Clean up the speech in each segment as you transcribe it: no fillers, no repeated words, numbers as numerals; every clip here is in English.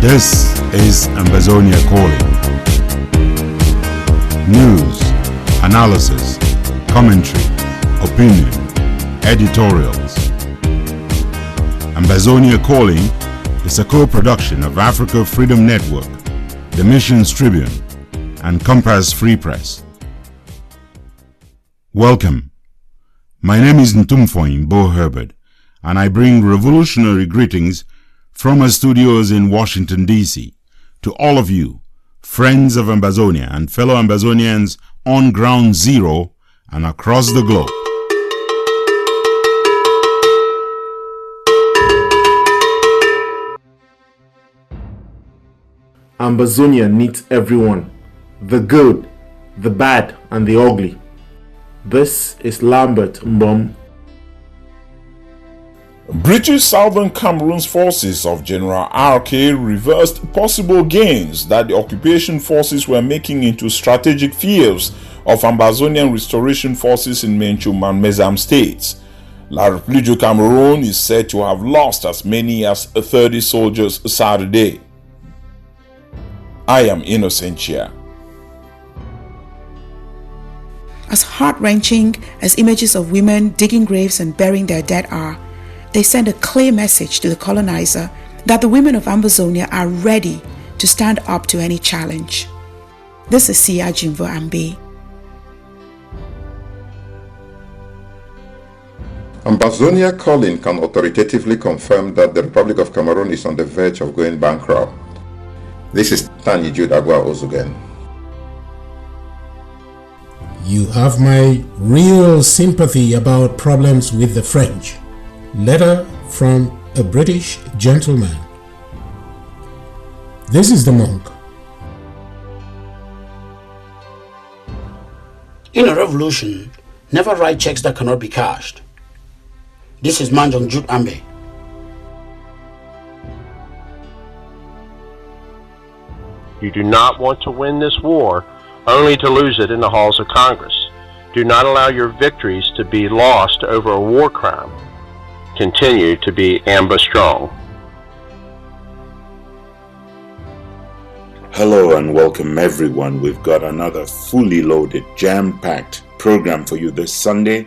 This is Ambazonia Calling. News, analysis, commentary, opinion, editorials. Ambazonia Calling is a co-production of Africa Freedom Network, the Missions Tribune, and Compass Free Press. Welcome. My name is Ntumfoyn Herbert, and I bring revolutionary greetings from our studios in Washington, D.C. to all of you, friends of Ambazonia and fellow Ambazonians on Ground Zero and across the globe. Ambazonia needs everyone, the good, the bad, and the ugly. This is Lambert Mbom. British Southern Cameroon's forces of General RK reversed possible gains that the occupation forces were making into strategic fields of Ambazonian restoration forces in MENCHUM and MEZAM states. La République du Cameroon is said to have lost as many as 30 soldiers Saturday. I am Innocentia. As heart-wrenching as images of women digging graves and burying their dead are, they send a clear message to the colonizer that the women of Ambazonia are ready to stand up to any challenge. This is Sia Jimvo Ambe. Ambazonia Calling can authoritatively confirm that the Republic of Cameroon is on the verge of going bankrupt. This is Tani Jude Agua Ozugen. You have my real sympathy about problems with the French. Letter from a British gentleman. This is the monk. In a revolution, never write checks that cannot be cashed. This is Manjong Jude Ambe. You do not want to win this war only to lose it in the halls of Congress. Do not allow your victories to be lost over a war crime. Continue to be Amba strong. Hello and welcome everyone. We've got another fully loaded, jam-packed program for you this Sunday.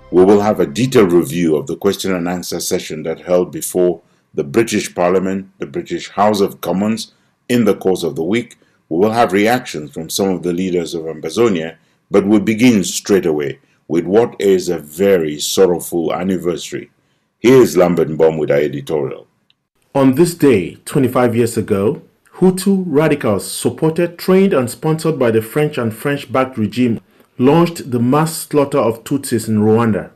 We will have a detailed review of the question and answer session that held before the British Parliament, the British House of Commons in the course of the week. We will have reactions from some of the leaders of Ambazonia, but we'll begin straight away with what is a very sorrowful anniversary. Here is Lambert Mbom with our editorial. On this day, 25 years ago, Hutu radicals supported, trained and sponsored by the French and French-backed regime launched the mass slaughter of Tutsis in Rwanda.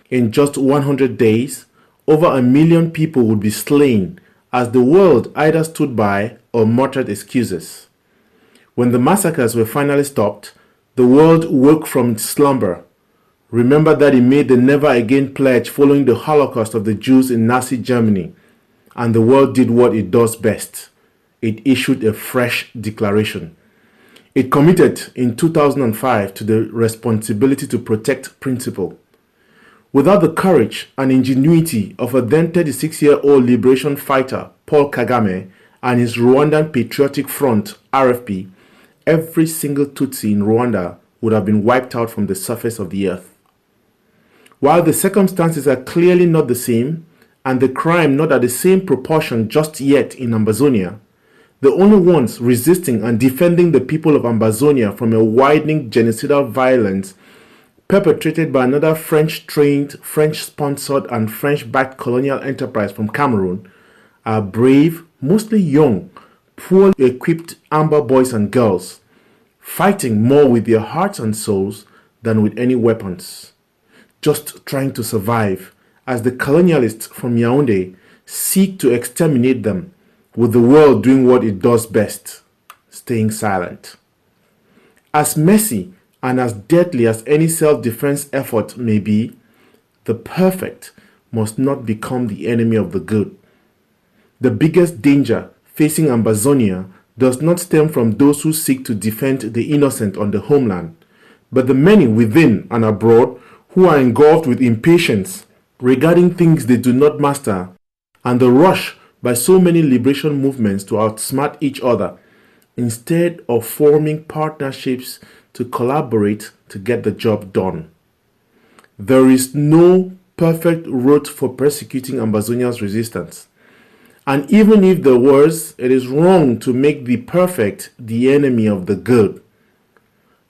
In just 100 days, over 1 million people would be slain as the world either stood by or muttered excuses. When the massacres were finally stopped, the world woke from its slumber. Remember that it made the Never Again pledge following the Holocaust of the Jews in Nazi Germany, and the world did what it does best. It issued a fresh declaration. It committed in 2005 to the responsibility to protect principle. Without the courage and ingenuity of a then 36-year-old liberation fighter, Paul Kagame, and his Rwandan Patriotic Front, RFP, every single Tutsi in Rwanda would have been wiped out from the surface of the earth. While the circumstances are clearly not the same, and the crime not at the same proportion just yet in Ambazonia, the only ones resisting and defending the people of Ambazonia from a widening genocidal violence perpetrated by another French-trained, French-sponsored and French-backed colonial enterprise from Cameroon are brave, mostly young, poorly equipped Amba boys and girls, fighting more with their hearts and souls than with any weapons, just trying to survive as the colonialists from Yaoundé seek to exterminate them, with the world doing what it does best, staying silent. As messy and as deadly as any self-defense effort may be, the perfect must not become the enemy of the good. The biggest danger facing Ambazonia does not stem from those who seek to defend the innocent on the homeland, but the many within and abroad who are engulfed with impatience regarding things they do not master and the rush by so many liberation movements to outsmart each other instead of forming partnerships to collaborate to get the job done. There is no perfect route for persecuting Ambazonia's resistance. And even if there was, it is wrong to make the perfect the enemy of the good.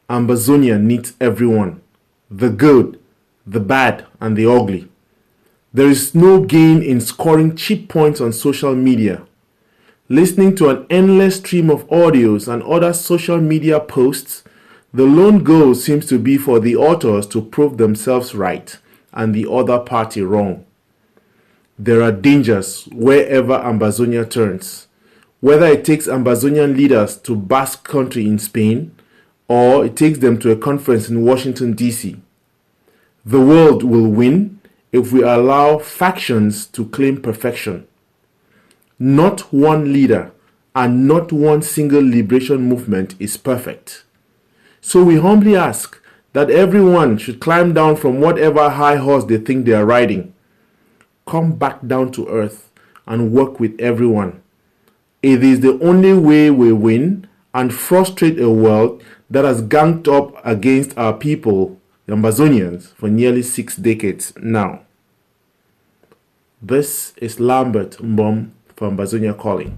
Ambazonia needs everyone, the good, the bad, and the ugly. There is no gain in scoring cheap points on social media. Listening to an endless stream of audios and other social media posts, the lone goal seems to be for the authors to prove themselves right and the other party wrong. There are dangers wherever Ambazonia turns, whether it takes Ambazonian leaders to Basque Country in Spain or it takes them to a conference in Washington, D.C. The world will win if we allow factions to claim perfection. Not one leader and not one single liberation movement is perfect. So we humbly ask that everyone should climb down from whatever high horse they think they are riding. Come back down to earth and work with everyone. It is the only way we win and frustrate a world that has ganged up against our people, the Ambazonians, for nearly 6 decades now. This is Lambert Mbom for Ambazonia Calling.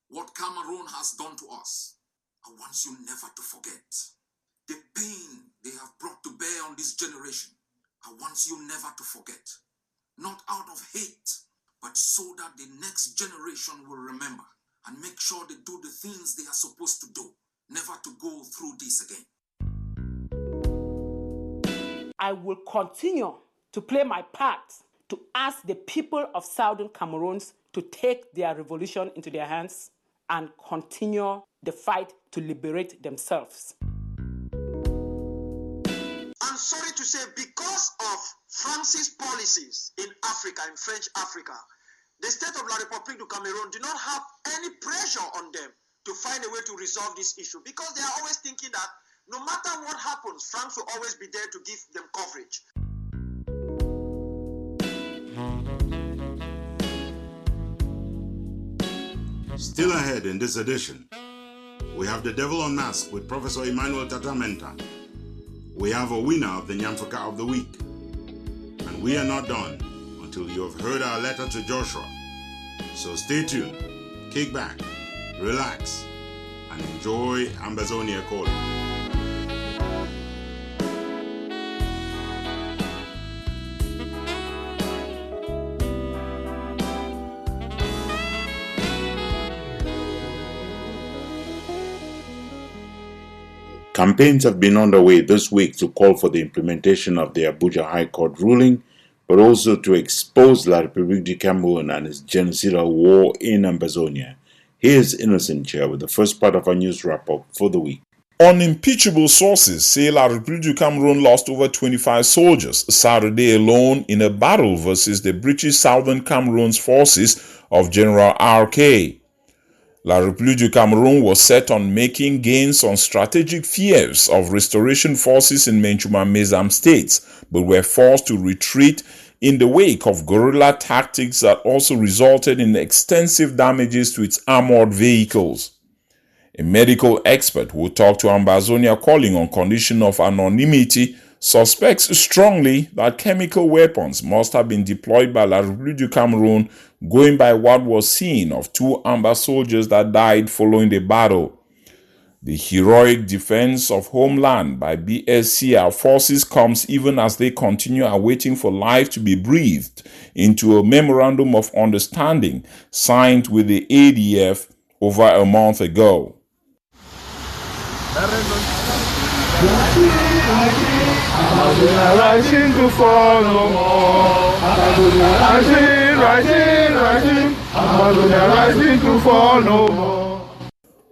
What Cameroon has done to us, I want you never to forget. The pain they have brought to bear on this generation, I want you never to forget. Not out of hate, but so that the next generation will remember and make sure they do the things they are supposed to do, never to go through this again. I will continue to play my part to ask the people of Southern Cameroon to take their revolution into their hands and continue the fight to liberate themselves. I'm sorry to say, because of France's policies in Africa, in French Africa, the state of La République du Cameroon do not have any pressure on them to find a way to resolve this issue, because they are always thinking that no matter what happens, France will always be there to give them coverage. Still ahead in this edition, we have The Devil Unmasked with Professor Emmanuel Tatamenta. We have a winner of the Nyamfuka of the Week. And we are not done until you have heard our letter to Joshua. So stay tuned, kick back, relax, and enjoy Ambazonia Calling. Campaigns have been underway this week to call for the implementation of the Abuja High Court ruling, but also to expose La République du Cameroun and its genocidal war in Ambazonia. Here's Innocent Chair with the first part of our news wrap-up for the week. Unimpeachable sources say La République du Cameroun lost over 25 soldiers Saturday alone in a battle versus the British Southern Cameroon's forces of General RK. La République du Cameroun was set on making gains on strategic fears of restoration forces in MENCHUM and MEZAM states, but were forced to retreat in the wake of guerrilla tactics that also resulted in extensive damages to its armored vehicles. A medical expert who talked to Ambazonia Calling on condition of anonymity suspects strongly that chemical weapons must have been deployed by La République du Cameroun, going by what was seen of 2 Amba soldiers that died following the battle. The heroic defense of homeland by BSCR forces comes even as they continue awaiting for life to be breathed into a memorandum of understanding signed with the ADF over a month ago. Rising to fall no more. Rising to fall no more.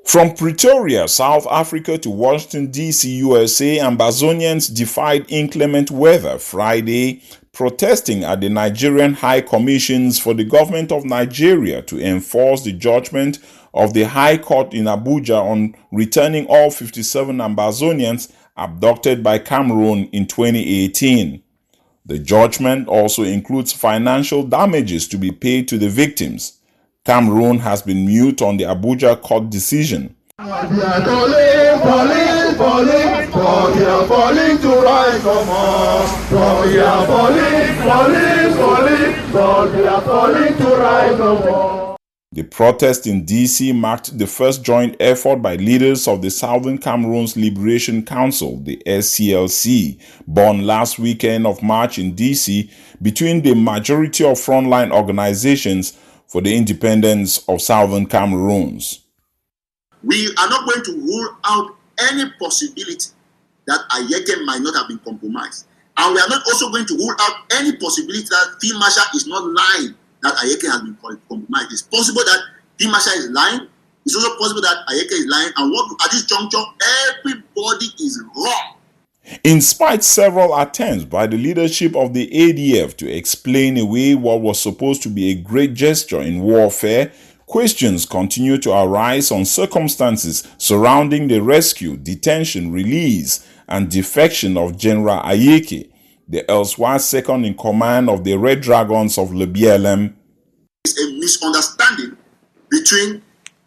From Pretoria, South Africa to Washington, D.C., USA, Ambazonians defied inclement weather Friday, protesting at the Nigerian High Commissions for the government of Nigeria to enforce the judgment of the High Court in Abuja on returning all 57 Ambazonians abducted by Cameroon in 2018. The judgment also includes financial damages to be paid to the victims. Cameroon has been mute on the Abuja court decision. We are falling to rise no more. We are falling to rise no more. The protest in DC marked the first joint effort by leaders of the Southern Cameroon's Liberation Council, the SCLC, born last weekend of March in DC, between the majority of frontline organizations for the independence of Southern Cameroons. We are not going to rule out any possibility that Ayeke might not have been compromised. And we are not also going to rule out any possibility that Field Marshal is not lying, that Ayeke has been compromised. It's possible that Field Marshal is lying. It's also possible that Ayeke is lying. And at this juncture, everybody is wrong. In spite several attempts by the leadership of the ADF to explain away what was supposed to be a great gesture in warfare, questions continue to arise on circumstances surrounding the rescue, detention, release, and defection of General Ayeke, the elsewhere second in command of the Red Dragons of LEBIALEM. It's a misunderstanding between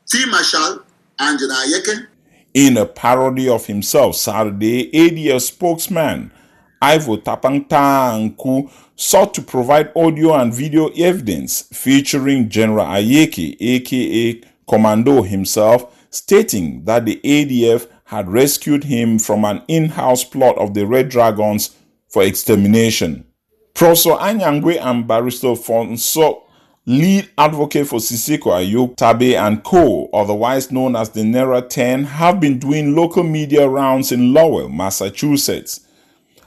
Field Marshal and General Ayeke. In a parody of himself Saturday, ADF spokesman Ivo Tapangtanku sought to provide audio and video evidence featuring General Ayeke, aka Commando himself, stating that the ADF had rescued him from an in-house plot of the Red Dragons for extermination. Professor Anyangwe and Barrister Fonso, lead advocate for Siseko Ayok Tabe and Co., otherwise known as the Nera 10, have been doing local media rounds in Lowell, Massachusetts.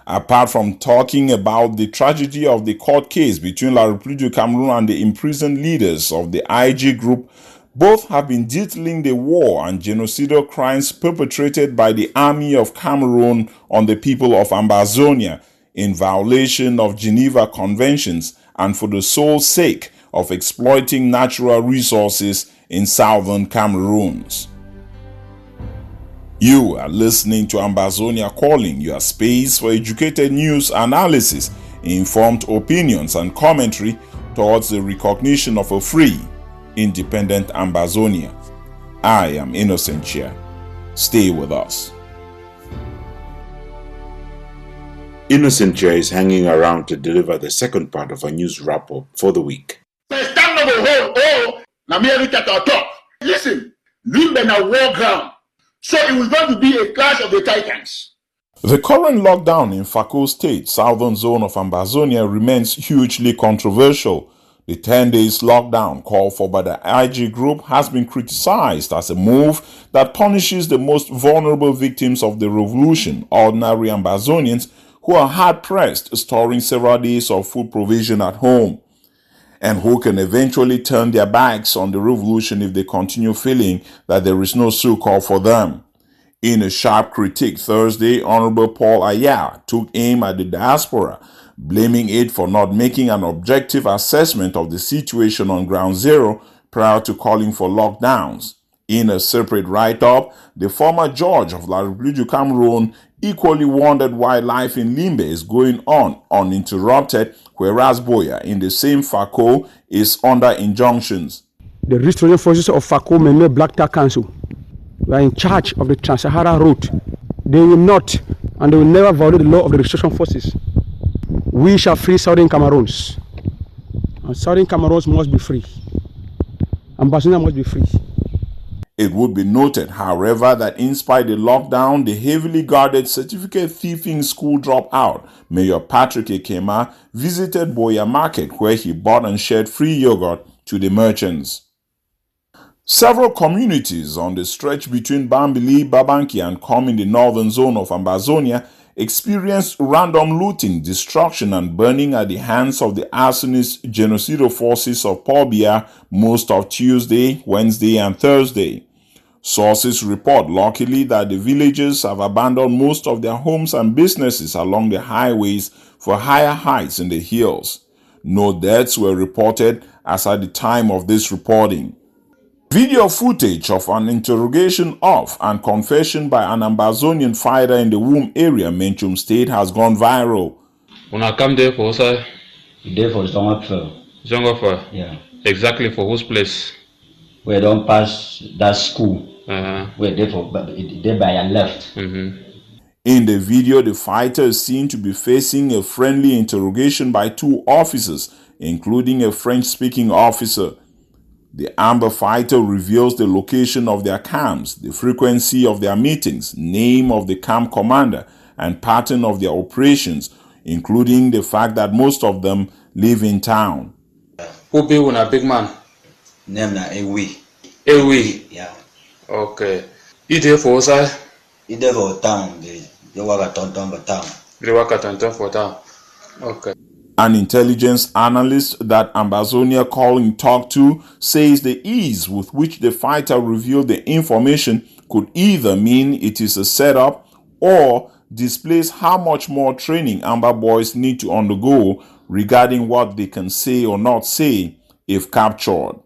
Apart from talking about the tragedy of the court case between La République du Cameroun and the imprisoned leaders of the IG group, both have been detailing the war and genocidal crimes perpetrated by the Army of Cameroon on the people of Ambazonia in violation of Geneva Conventions and for the sole sake of exploiting natural resources in southern Cameroons. You are listening to Ambazonia Calling, your space for educated news, analysis, informed opinions, and commentary towards the recognition of a free, independent Ambazonia. I am Ntumfoyn. Stay with us. Ntumfoyn is hanging around to deliver the second part of a news wrap-up for the week. Listen, Limbe na war ground. So it was going to be a clash of the titans. The current lockdown in FAKO state, southern zone of Ambazonia, remains hugely controversial. The 10 days lockdown called for by the IG group has been criticized as a move that punishes the most vulnerable victims of the revolution, ordinary Ambazonians who are hard-pressed storing several days of food provision at home, and who can eventually turn their backs on the revolution if they continue feeling that there is no succor for them. In a sharp critique Thursday, Honorable Paul Aya took aim at the diaspora, blaming it for not making an objective assessment of the situation on ground zero prior to calling for lockdowns. In a separate write-up, the former judge of La République du Cameroun equally wondered why life in Limbe is going on uninterrupted, whereas BOYO in the same FAKO is under injunctions. The restoration forces of FAKO MENCHUM Black Tar Council are in charge of the Trans-Sahara route. They will not and they will never violate the law of the restoration forces. We shall free Southern Cameroons. And Southern Cameroons must be free. Ambazonia must be free. It would be noted, however, that in spite of the lockdown, the heavily guarded certificate thieving school dropout, Mayor Patrick Ekema, visited BOYO Market where he bought and shared free yogurt to the merchants. Several communities on the stretch between Bambili, Babanki, and Com in the northern zone of Ambazonia experienced random looting, destruction, and burning at the hands of the arsonist genocidal forces of Paul Biya most of Tuesday, Wednesday, and Thursday. Sources report luckily that the villagers have abandoned most of their homes and businesses along the highways for higher heights in the hills. No deaths were reported as at the time of this reporting. Video footage of an interrogation of and confession by an Ambazonian fighter in the Womb area, MENCHUM state, has gone viral. Una come there for sir? There for Zongofer. Zongofer? Yeah. Exactly for whose place? We don't pass that school. We're there by your left. In the video, the fighter is seen to be facing a friendly interrogation by two officers, including a French-speaking officer. The Amber fighter reveals the location of their camps, the frequency of their meetings, name of the camp commander, and pattern of their operations, including the fact that most of them live in town. Who be one a big man? Name na Ewi. Ewi? Yeah. Okay. You there for sir? You there for town. You work at town. You work at town for town. Okay. An intelligence analyst that Ambazonia Calling talked to says the ease with which the fighter revealed the information could either mean it is a setup or displays how much more training Amber boys need to undergo regarding what they can say or not say if captured.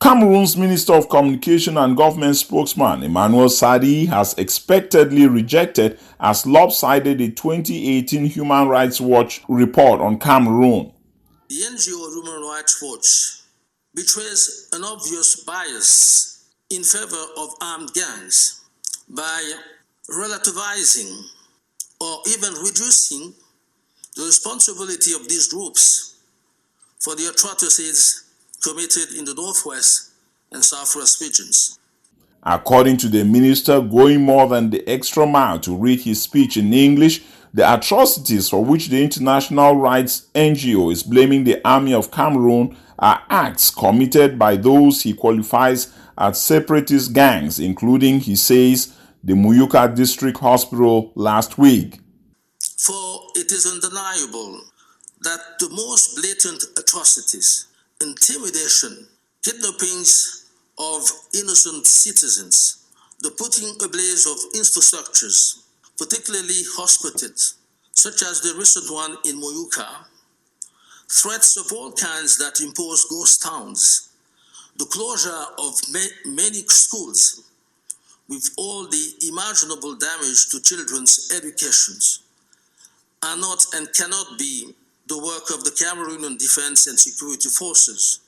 Cameroon's Minister of Communication and Government spokesman Emmanuel Sadi has expectedly rejected as lopsided a 2018 Human Rights Watch report on Cameroon. The NGO Human Rights Watch betrays an obvious bias in favor of armed gangs by relativizing or even reducing the responsibility of these groups for the atrocities committed in the Northwest and Southwest regions. According to the minister, going more than the extra mile to read his speech in English, the atrocities for which the international rights NGO is blaming the army of Cameroon are acts committed by those he qualifies as separatist gangs, including, he says, the Muyuka District Hospital last week. For it is undeniable that the most blatant atrocities, intimidation, kidnappings of innocent citizens, the putting ablaze of infrastructures, particularly hospitals, such as the recent one in Muyuka, threats of all kinds that impose ghost towns, the closure of many schools, with all the imaginable damage to children's educations, are not and cannot be the work of the Cameroonian Defense and Security Forces.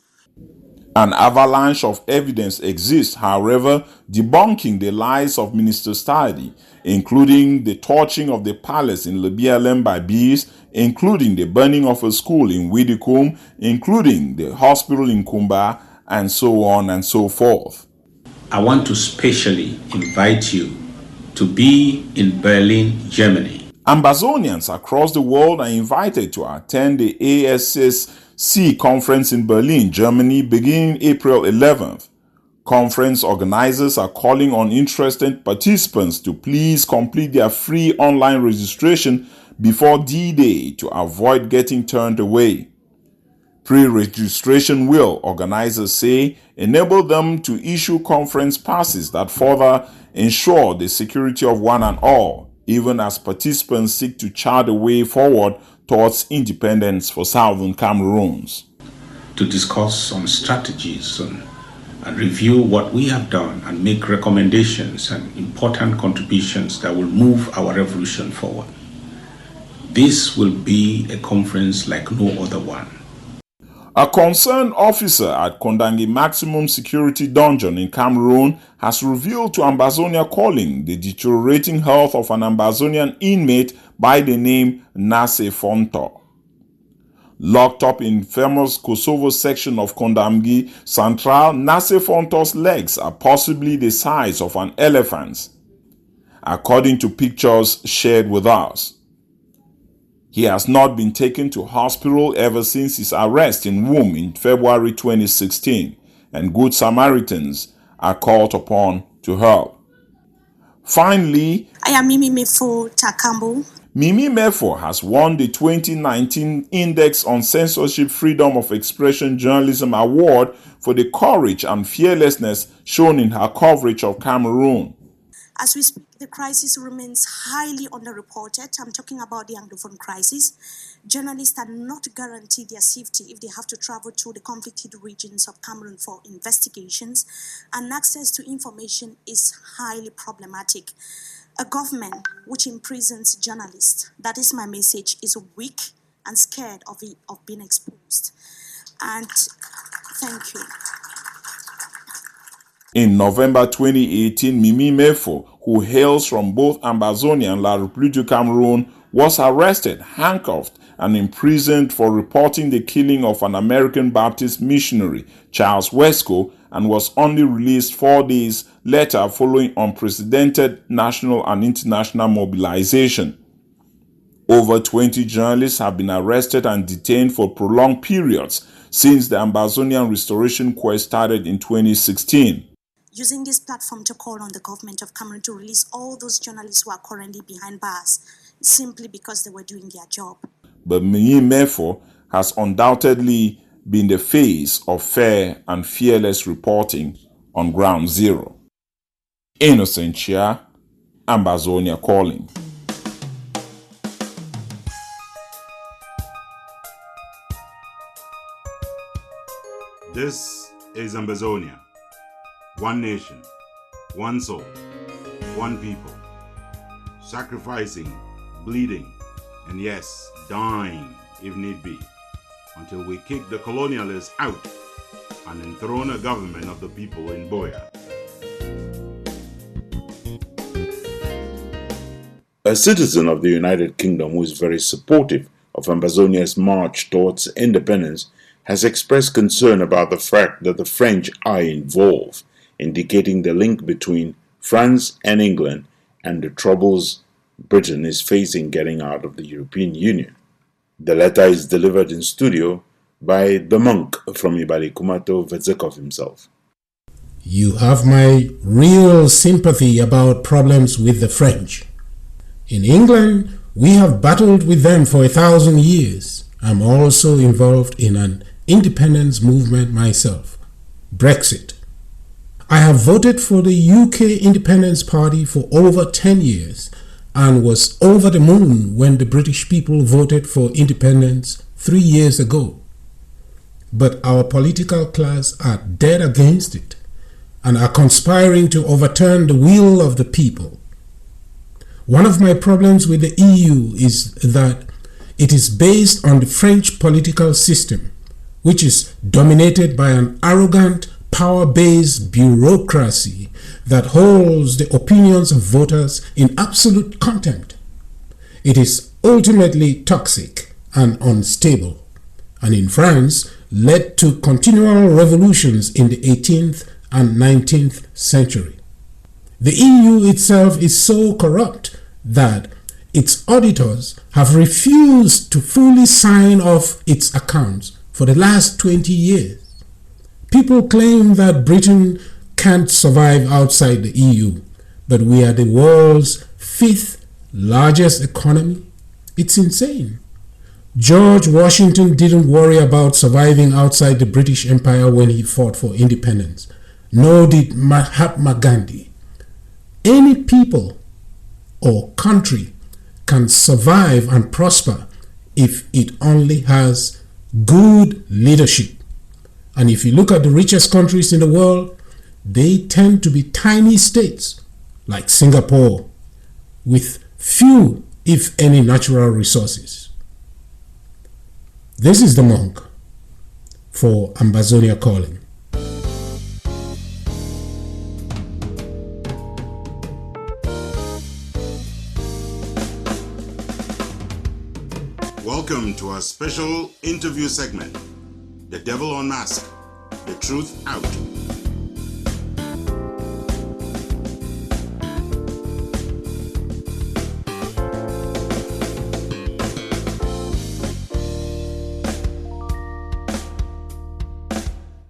An avalanche of evidence exists, however, debunking the lies of Minister Stadi, including the torching of the palace in LEBIALEM by bees, including the burning of a school in Widikum, including the hospital in Kumba, and so on and so forth. I want to specially invite you to be in Berlin, Germany. Ambazonians across the world are invited to attend the ASSC conference in Berlin, Germany, beginning April 11th. Conference organizers are calling on interested participants to please complete their free online registration before D-Day to avoid getting turned away. Pre-registration will, organizers say, enable them to issue conference passes that further ensure the security of one and all, even as participants seek to chart a way forward towards independence for Southern Cameroons. To discuss on strategies and review what we have done and make recommendations and important contributions that will move our revolution forward. This will be a conference like no other one. A concerned officer at Kondangi Maximum Security Dungeon in Cameroon has revealed to Ambazonia Calling the deteriorating health of an Ambazonian inmate by the name Ntumfoyn. Locked up in famous Kosovo section of Kondamgi Central, Ntumfoyn's legs are possibly the size of an elephant's, according to pictures shared with us. He has not been taken to hospital ever since his arrest in Wum in February 2016, and Good Samaritans are called upon to help. Finally, I am Mimi Mefo Takambo. Mimi Mefo has won the 2019 Index on Censorship Freedom of Expression Journalism Award for the courage and fearlessness shown in her coverage of Cameroon. As we speak, the crisis remains highly underreported. I'm talking about the Anglophone crisis. Journalists are not guaranteed their safety if they have to travel to the conflicted regions of Cameroon for investigations, and access to information is highly problematic. A government which imprisons journalists, that is my message, is weak and scared of being exposed. And thank you. In November 2018, Mimi Mefo, who hails from both Ambazonia and La République du Cameroon, was arrested, handcuffed, and imprisoned for reporting the killing of an American Baptist missionary, Charles Wesco, and was only released 4 days later following unprecedented national and international mobilization. Over 20 journalists have been arrested and detained for prolonged periods since the Ambazonian restoration quest started in 2016. Using this platform to call on the government of Cameroon to release all those journalists who are currently behind bars simply because they were doing their job. But Mimi Mefo has undoubtedly been the face of fair and fearless reporting on Ground Zero. Innocent Ambazonia Calling. This is Ambazonia. One nation, one soul, one people, sacrificing, bleeding, and yes, dying if need be, until we kick the colonialists out and enthrone a government of the people in BOYO. A citizen of the United Kingdom who is very supportive of Ambazonia's march towards independence has expressed concern about the fact that the French are involved, indicating the link between France and England and the troubles Britain is facing getting out of the European Union. The letter is delivered in studio by the monk from Ibali Kumato Vetzekov himself. You have my real sympathy about problems with the French. In England, we have battled with them for 1,000 years. I'm also involved in an independence movement myself, Brexit. I have voted for the UK Independence Party for over 10 years and was over the moon when the British people voted for independence 3 years ago. But our political class are dead against it and are conspiring to overturn the will of the people. One of my problems with the EU is that it is based on the French political system, which is dominated by an arrogant, power-based bureaucracy that holds the opinions of voters in absolute contempt. It is ultimately toxic and unstable, and in France led to continual revolutions in the 18th and 19th century. The EU itself is so corrupt that its auditors have refused to fully sign off its accounts for the last 20 years. People claim that Britain can't survive outside the EU, but we are the world's 5th largest economy. It's insane. George Washington didn't worry about surviving outside the British Empire when he fought for independence. Nor did Mahatma Gandhi. Any people or country can survive and prosper if it only has good leadership. And if you look at the richest countries in the world, they tend to be tiny states like Singapore with few, if any, natural resources. This is the monk for Ambazonia Calling. Welcome to our special interview segment, The Devil Unmasked, The Truth Out.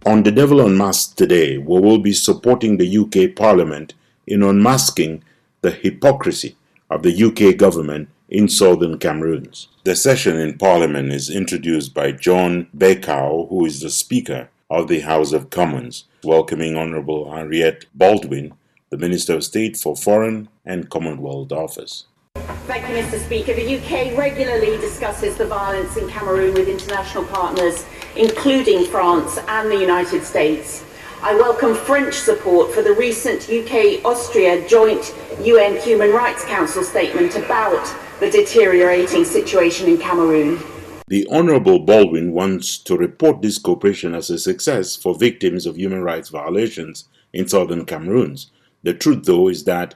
On The Devil Unmasked today, we will be supporting the UK Parliament in unmasking the hypocrisy of the UK government in southern Cameroon. The session in Parliament is introduced by John Bekau, who is the Speaker of the House of Commons, welcoming Honourable Harriet Baldwin, the Minister of State for Foreign and Commonwealth Office. Thank you, Mr. Speaker. The UK regularly discusses the violence in Cameroon with international partners, including France and the United States. I welcome French support for the recent UK-Austria joint UN Human Rights Council statement about the deteriorating situation in Cameroon. The Honorable Baldwin wants to report this cooperation as a success for victims of human rights violations in southern Cameroon. The truth, though, is that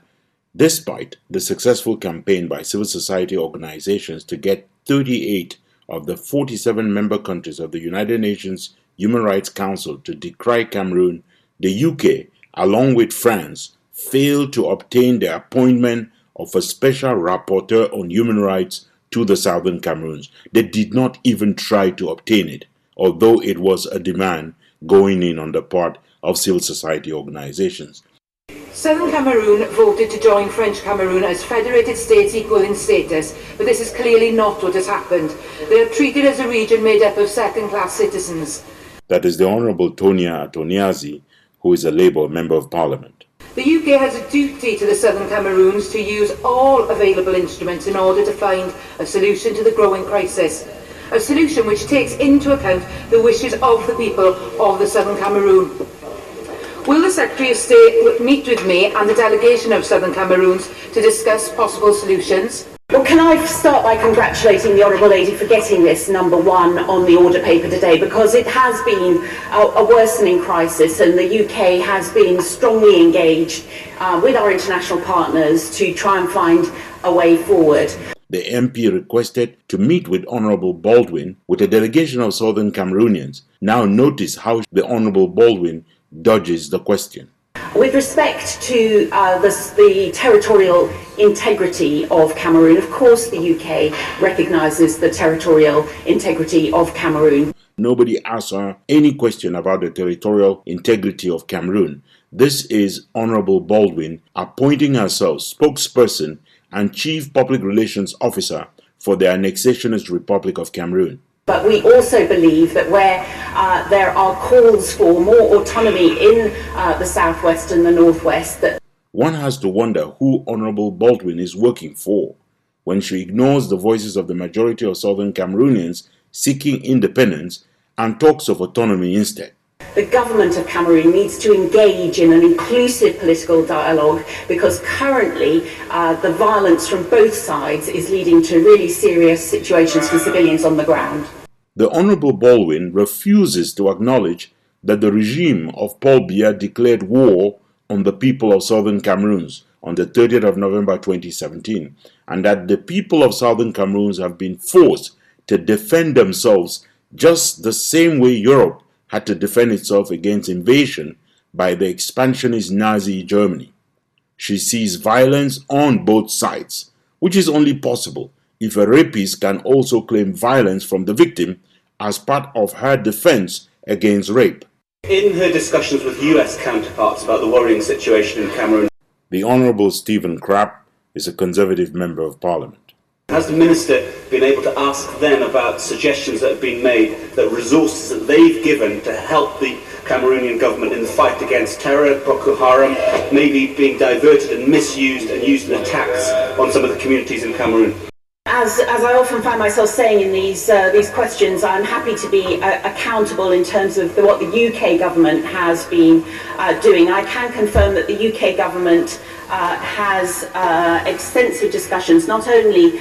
despite the successful campaign by civil society organizations to get 38 of the 47 member countries of the United Nations Human Rights Council to decry Cameroon, the UK, along with France, failed to obtain the appointment of a special rapporteur on human rights to the southern Cameroon. They did not even try to obtain it, although it was a demand going in on the part of civil society organizations. Southern Cameroon voted to join French Cameroon as federated states equal in status, but this is clearly not what has happened. They are treated as a region made up of second-class citizens. That is the Honourable Tonia Atoniazi, who is a Labour Member of Parliament. The UK has a duty to the Southern Cameroons to use all available instruments in order to find a solution to the growing crisis. A solution which takes into account the wishes of the people of the Southern Cameroon. Will the Secretary of State meet with me and the delegation of Southern Cameroons to discuss possible solutions? Well, can I start by congratulating the Honourable Lady for getting this number one on the order paper today, because it has been a worsening crisis and the UK has been strongly engaged with our international partners to try and find a way forward. The MP requested to meet with Honourable Baldwin with a delegation of Southern Cameroonians. Now notice how the Honourable Baldwin dodges the question. With respect to the territorial integrity of Cameroon, of course the UK recognises the territorial integrity of Cameroon. Nobody asked her any question about the territorial integrity of Cameroon. This is Honourable Baldwin appointing herself spokesperson and chief public relations officer for the annexationist Republic of Cameroon. But we also believe that where there are calls for more autonomy in the southwest and the northwest, that one has to wonder who Honourable Baldwin is working for when she ignores the voices of the majority of southern Cameroonians seeking independence and talks of autonomy instead. the government of Cameroon needs to engage in an inclusive political dialogue, because currently the violence from both sides is leading to really serious situations for civilians on the ground. The Honourable Baldwin refuses to acknowledge that the regime of Paul Biya declared war on the people of southern Cameroon on the 30th of November 2017, and that the people of southern Cameroon have been forced to defend themselves just the same way Europe had to defend itself against invasion by the expansionist Nazi Germany. She sees violence on both sides, which is only possible if a rapist can also claim violence from the victim as part of her defense against rape. In her discussions with US counterparts about the worrying situation in Cameroon, the Honourable Stephen Crapp is a Conservative Member of Parliament. Has the Minister been able to ask them about suggestions that have been made, that resources that they've given to help the Cameroonian government in the fight against terror, Boko Haram, maybe being diverted and misused and used in attacks on some of the communities in Cameroon? As I often find myself saying in these questions, I'm happy to be accountable in terms of what the UK government has been doing. I can confirm that the UK government has extensive discussions, not only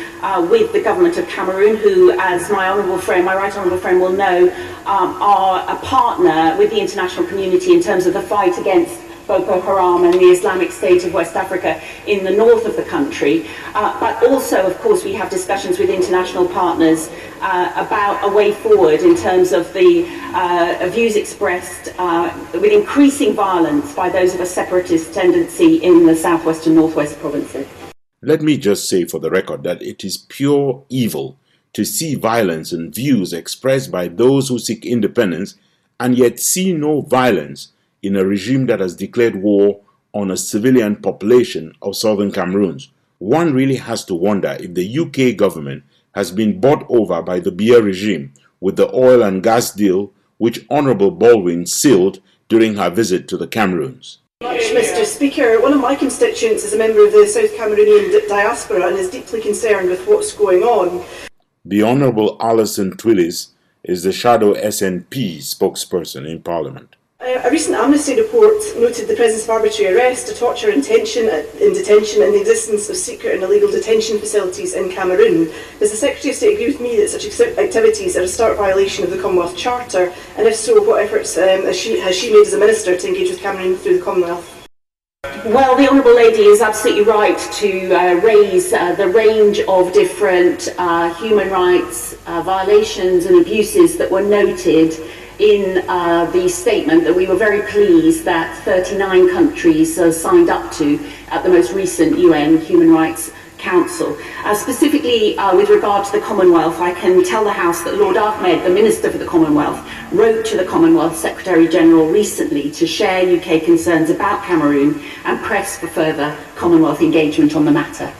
with the government of Cameroon, who, as my right honourable friend will know, are a partner with the international community in terms of the fight against Boko Haram and the Islamic State of West Africa in the north of the country. But also, of course, we have discussions with international partners about a way forward in terms of the views expressed with increasing violence by those of a separatist tendency in the southwest and northwest provinces. Let me just say for the record that it is pure evil to see violence and views expressed by those who seek independence and yet see no violence in a regime that has declared war on a civilian population of southern Cameroon. One really has to wonder if the UK government has been bought over by the Biya regime with the oil and gas deal which Honourable Baldwin sealed during her visit to the Cameroons. Mr. Speaker, one of my constituents is a member of the South Cameroonian diaspora and is deeply concerned with what's going on. The Honourable Alison Twillis is the shadow SNP spokesperson in Parliament. A recent Amnesty report noted the presence of arbitrary arrest, torture in detention, and the existence of secret and illegal detention facilities in Cameroon. Does the Secretary of State agree with me that such activities are a stark violation of the Commonwealth Charter? And if so, what efforts has she made as a Minister to engage with Cameroon through the Commonwealth? Well, the Honourable Lady is absolutely right to raise the range of different human rights violations and abuses that were noted in the statement that we were very pleased that 39 countries signed up to at the most recent UN Human Rights Council. Specifically with regard to the Commonwealth, I can tell the House that Lord Ahmed, the Minister for the Commonwealth, wrote to the Commonwealth Secretary-General recently to share UK concerns about Cameroon and press for further Commonwealth engagement on the matter.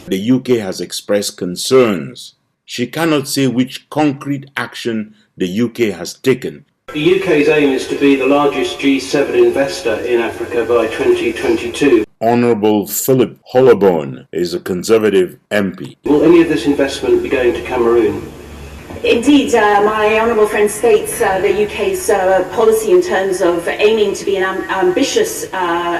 The UK has expressed concerns. She cannot say which concrete action the UK has taken. The UK's aim is to be the largest G7 investor in Africa by 2022. Honourable Philip Hollowborn is a Conservative MP. Will any of this investment be going to Cameroon? Indeed, my honourable friend states the UK's policy in terms of aiming to be an ambitious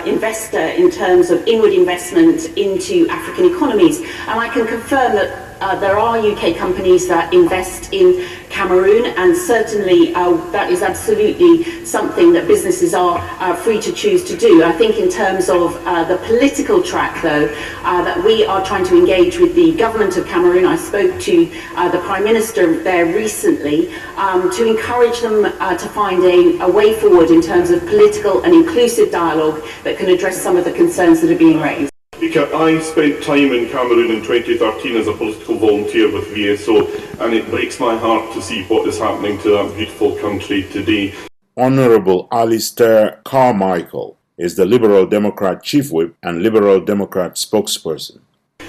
investor in terms of inward investment into African economies. And I can confirm that there are UK companies that invest in Cameroon, and certainly that is absolutely something that businesses are free to choose to do. I think in terms of the political track, though, that we are trying to engage with the government of Cameroon. I spoke to the Prime Minister there recently to encourage them to find a way forward in terms of political and inclusive dialogue that can address some of the concerns that are being raised. I spent time in Cameroon in 2013 as a political volunteer with VSO, and it breaks my heart to see what is happening to that beautiful country today. Honourable Alistair Carmichael is the Liberal Democrat Chief Whip and Liberal Democrat spokesperson.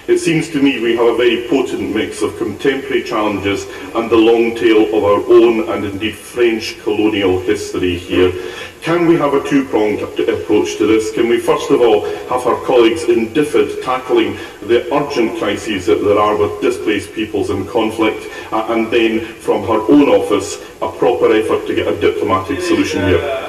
It seems to me we have a very potent mix of contemporary challenges and the long tail of our own and indeed French colonial history here. Can we have a two-pronged approach to this? Can we first of all have our colleagues in DFID tackling the urgent crises that there are with displaced peoples in conflict, and then from her own office a proper effort to get a diplomatic solution here?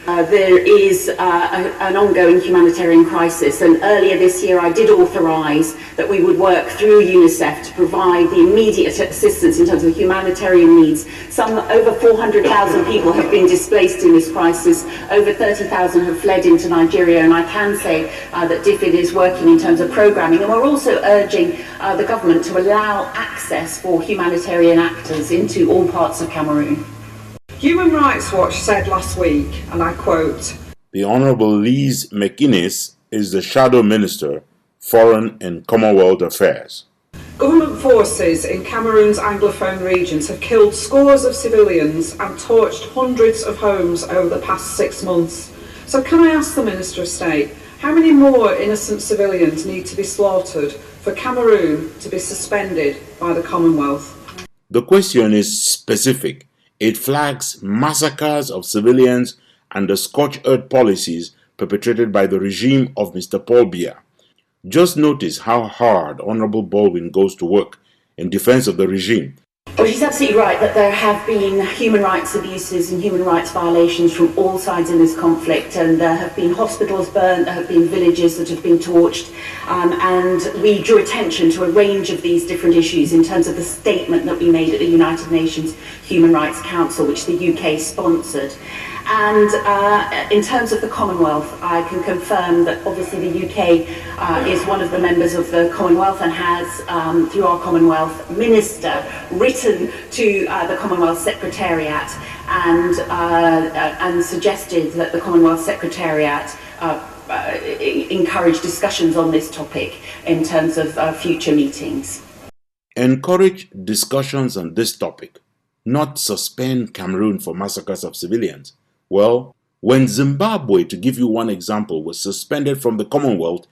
There is an ongoing humanitarian crisis, and earlier this year I did authorise that we would work through UNICEF to provide the immediate assistance in terms of humanitarian needs. Over 400,000 people have been displaced in this crisis, over 30,000 have fled into Nigeria, and I can say that DFID is working in terms of programming, and we're also urging the government to allow access for humanitarian actors into all parts of Cameroon. Human Rights Watch said last week, and I quote, The Honourable Liz McInnes is the Shadow Minister, Foreign and Commonwealth Affairs. Government forces in Cameroon's Anglophone regions have killed scores of civilians and torched hundreds of homes over the past 6 months. So can I ask the Minister of State, how many more innocent civilians need to be slaughtered for Cameroon to be suspended by the Commonwealth? The question is specific. It flags massacres of civilians and the scorched earth policies perpetrated by the regime of Mr. Paul Biya. Just notice how hard Honourable Baldwin goes to work in defence of the regime. Well, she's absolutely right that there have been human rights abuses and human rights violations from all sides in this conflict, and there have been hospitals burnt, there have been villages that have been torched, and we drew attention to a range of these different issues in terms of the statement that we made at the United Nations Human Rights Council, which the UK sponsored. And in terms of the Commonwealth, I can confirm that obviously the UK is one of the members of the Commonwealth and has, through our Commonwealth Minister, written to the Commonwealth Secretariat and suggested that the Commonwealth Secretariat encourage discussions on this topic in terms of future meetings. Encourage discussions on this topic, not suspend Cameroon for massacres of civilians. Well, when Zimbabwe, to give you one example, was suspended from the Commonwealth,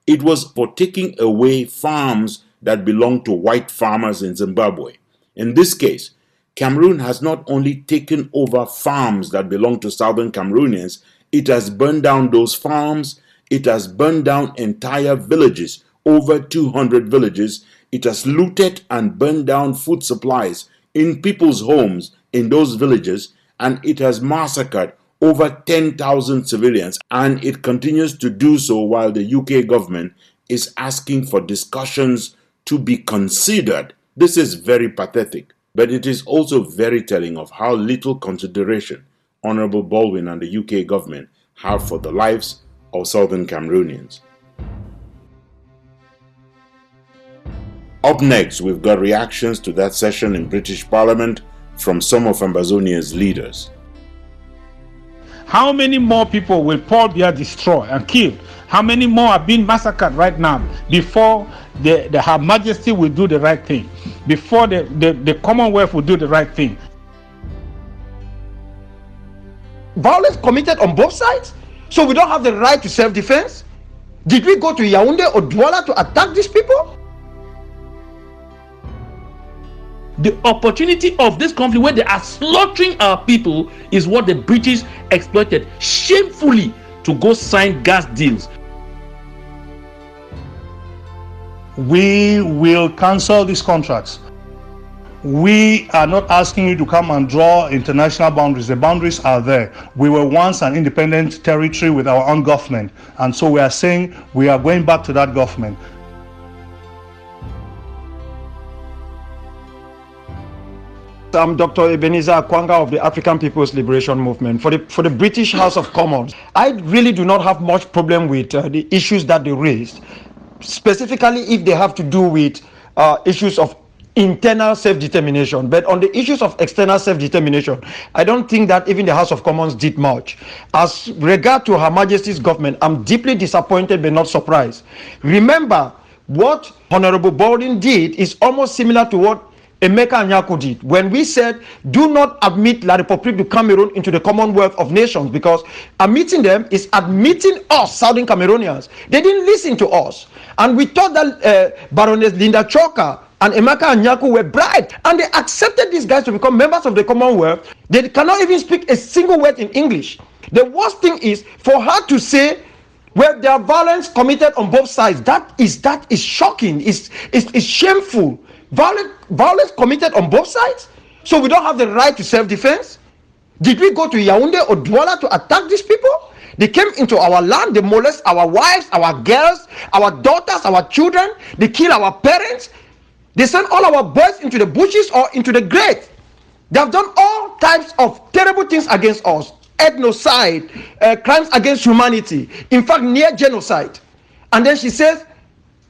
it was for taking away farms that belonged to white farmers in Zimbabwe. In this case, Cameroon has not only taken over farms that belong to southern Cameroonians, it has burned down those farms, it has burned down entire villages, over 200 villages, it has looted and burned down food supplies in people's homes in those villages, and it has massacred over 10,000 civilians, and it continues to do so while the UK government is asking for discussions to be considered. This is very pathetic, but it is also very telling of how little consideration Honorable Baldwin and the UK government have for the lives of Southern Cameroonians. Up next, we've got reactions to that session in British Parliament from some of Ambazonia's leaders. How many more people will Paul Biya destroy and kill? How many more are being massacred right now before Her Majesty will do the right thing? Before the Commonwealth will do the right thing? Violence committed on both sides? So we don't have the right to self-defense? Did we go to Yaoundé or Douala to attack these people? The opportunity of this conflict where they are slaughtering our people is what the British exploited shamefully to go sign gas deals. We will cancel these contracts. We are not asking you to come and draw international boundaries. The boundaries are there. We were once an independent territory with our own government, and so we are saying we are going back to that government. I'm Dr. Ebenezer Akwanga of the African People's Liberation Movement. For the British House of Commons, I really do not have much problem with the issues that they raised, specifically if they have to do with issues of internal self-determination. But on the issues of external self-determination, I don't think that even the House of Commons did much. As regard to Her Majesty's government, I'm deeply disappointed but not surprised. Remember, what Honorable Baldwin did is almost similar to what Emeka Anyaku did when we said do not admit La République du Cameroon into the Commonwealth of Nations, because admitting them is admitting us, Southern Cameroonians. They didn't listen to us, and we thought that Baroness Linda Choka and Emeka Anyaku were bribed, and they accepted these guys to become members of the Commonwealth. They cannot even speak a single word in English. The worst thing is for her to say, well, there are violence committed on both sides. That is shocking. It's shameful. Violence committed on both sides? So we don't have the right to self-defense? Did we go to Yaoundé or Douala to attack these people? They came into our land, they molest our wives, our girls, our daughters, our children. They kill our parents. They send all our boys into the bushes or into the grave. They have done all types of terrible things against us. Ethnocide, crimes against humanity, in fact near genocide. And then she says,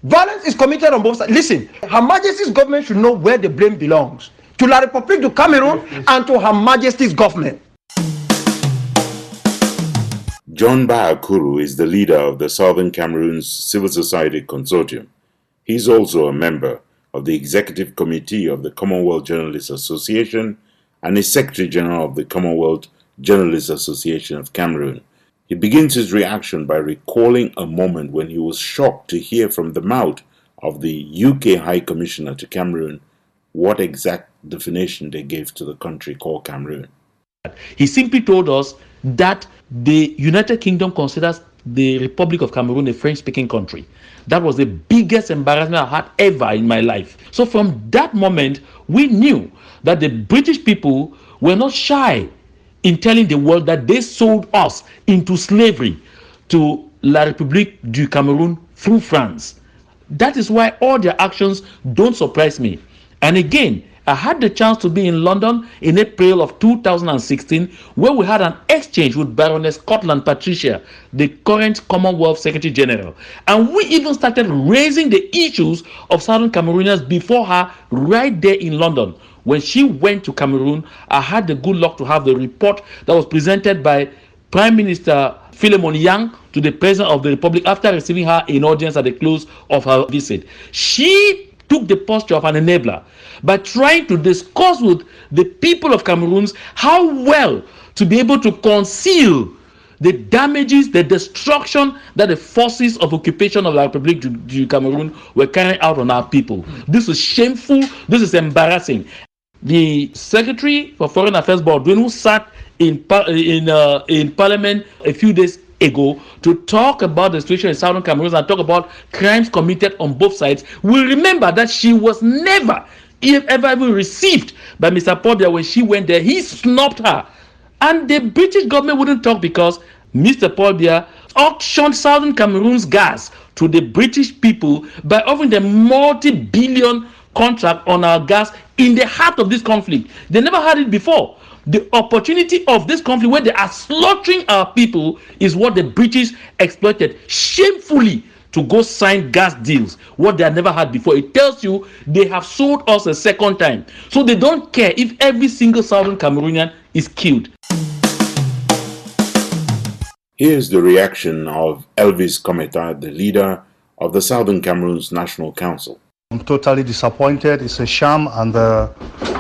violence is committed on both sides. Listen, Her Majesty's government should know where the blame belongs. To La République du Cameroon and to Her Majesty's government. John Bahakuru is the leader of the Southern Cameroon's Civil Society Consortium. He's also a member of the Executive Committee of the Commonwealth Journalists Association and is Secretary General of the Commonwealth Journalists Association of Cameroon. He begins his reaction by recalling a moment when he was shocked to hear from the mouth of the UK High Commissioner to Cameroon what exact definition they gave to the country called Cameroon. He simply told us that the United Kingdom considers the Republic of Cameroon a French-speaking country. That was the biggest embarrassment I had ever in my life. So from that moment, we knew that the British people were not shy in telling the world that they sold us into slavery to La République du Cameroun through France. That is why all their actions don't surprise me. And again, I had the chance to be in London in April of 2016, where we had an exchange with Baroness Scotland Patricia, the current Commonwealth Secretary General. And we even started raising the issues of Southern Cameroonians before her right there in London. When she went to Cameroon, I had the good luck to have the report that was presented by Prime Minister Philemon Yang to the President of the Republic after receiving her in audience at the close of her visit. She took the posture of an enabler by trying to discuss with the people of Cameroon how well to be able to conceal the damages, the destruction that the forces of occupation of the Republic du Cameroon were carrying out on our people. This is shameful. This is embarrassing. The Secretary for Foreign Affairs Baldwin, who sat in Parliament a few days ago to talk about the situation in Southern Cameroon and talk about crimes committed on both sides, will remember that she was never ever received by Mr. Paul Biya. When she went there, he snubbed her And the British government wouldn't talk because Mr. Paul Biya auctioned Southern Cameroon's gas to the British people by offering them multi-billion contract on our gas in the heart of this conflict. They never had it before. The opportunity of this conflict where they are slaughtering our people is what the British exploited shamefully to go sign gas deals, what they had never had before. It tells you they have sold us a second time. So they don't care if every single Southern Cameroonian is killed. Here's the reaction of Elvis Kometa, the leader of the Southern Cameroon's National Council. I'm totally disappointed. It's a sham, and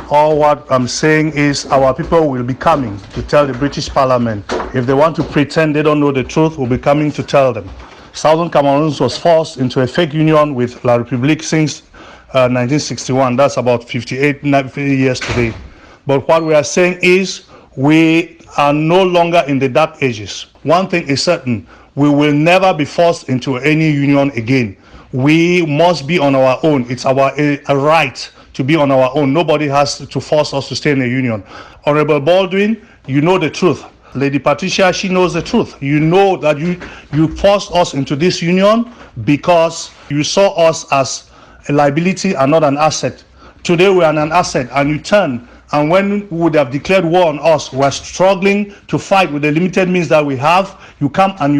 all what I'm saying is our people will be coming to tell the British Parliament. If they want to pretend they don't know the truth, we'll be coming to tell them. Southern Cameroon was forced into a fake union with La République since 1961. That's about 58 years today. But what we are saying is we are no longer in the dark ages. One thing is certain, we will never be forced into any union again. We must be on our own. It's our a right to be on our own. Nobody has to force us to stay in a union. Honorable Baldwin, you know the truth. Lady Patricia, she knows the truth. You know that you forced us into this union because you saw us as a liability and not an asset. Today we are an asset, and you turn. And when we would have declared war on us, we're struggling to fight with the limited means that we have. You come and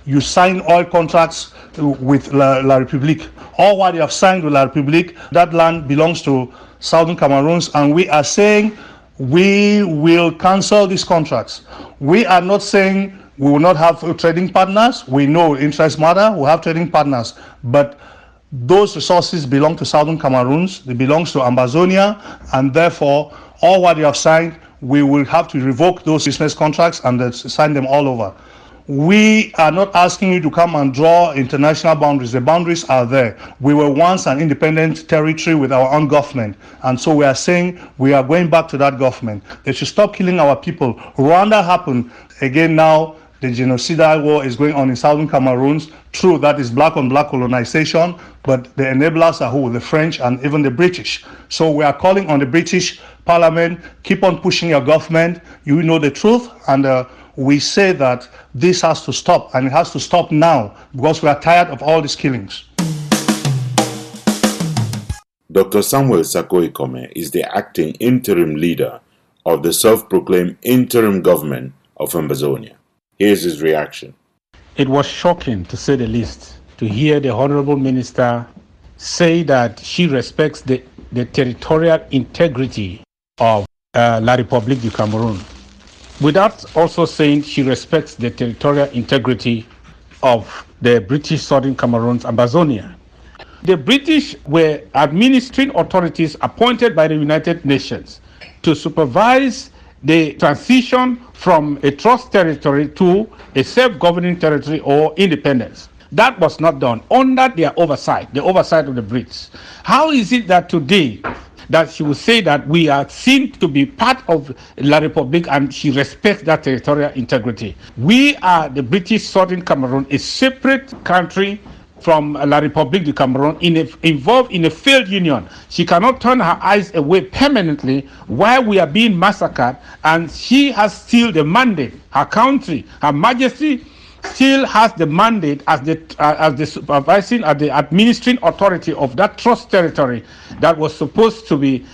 you sign oil contracts with La République. All what you have signed with La République, that land belongs to Southern Cameroons, and we are saying we will cancel these contracts. We are not saying we will not have trading partners. We know interests matter. We have trading partners, but those resources belong to Southern Cameroons. They belong to Ambazonia, and therefore all what you have signed, we will have to revoke those business contracts and sign them all over. We are not asking you to come and draw international boundaries. The boundaries are there. We were once an independent territory with our own government, and so we are saying we are going back to that government. They should stop killing our people. Rwanda happened. Again now, the genocidal war is going on in Southern Cameroon. True, that is black on black colonization, but the enablers are who? The French and even the British. So we are calling on the British Parliament, keep on pushing your government. You know the truth, and we say that this has to stop, and it has to stop now, because we are tired of all these killings. Dr. Samuel Sako-Ikome is the acting interim leader of the self-proclaimed interim government of Ambazonia. Here's his reaction. It was shocking, to say the least, to hear the Honorable Minister say that she respects the territorial integrity of La République du Cameroun, without also saying she respects the territorial integrity of the British Southern Cameroon's Ambazonia. The British were administering authorities appointed by the United Nations to supervise the transition from a trust territory to a self-governing territory or independence. That was not done under their oversight, the oversight of the Brits. How is it that today that she will say that we are seen to be part of La République and she respects that territorial integrity? We are the British Southern Cameroon, a separate country from La République du Cameroon, involved in a failed union. She cannot turn her eyes away permanently while we are being massacred, and she has still the mandate. Her country, Her Majesty, still has the mandate as the supervising, as the administering authority of that trust territory that was supposed to be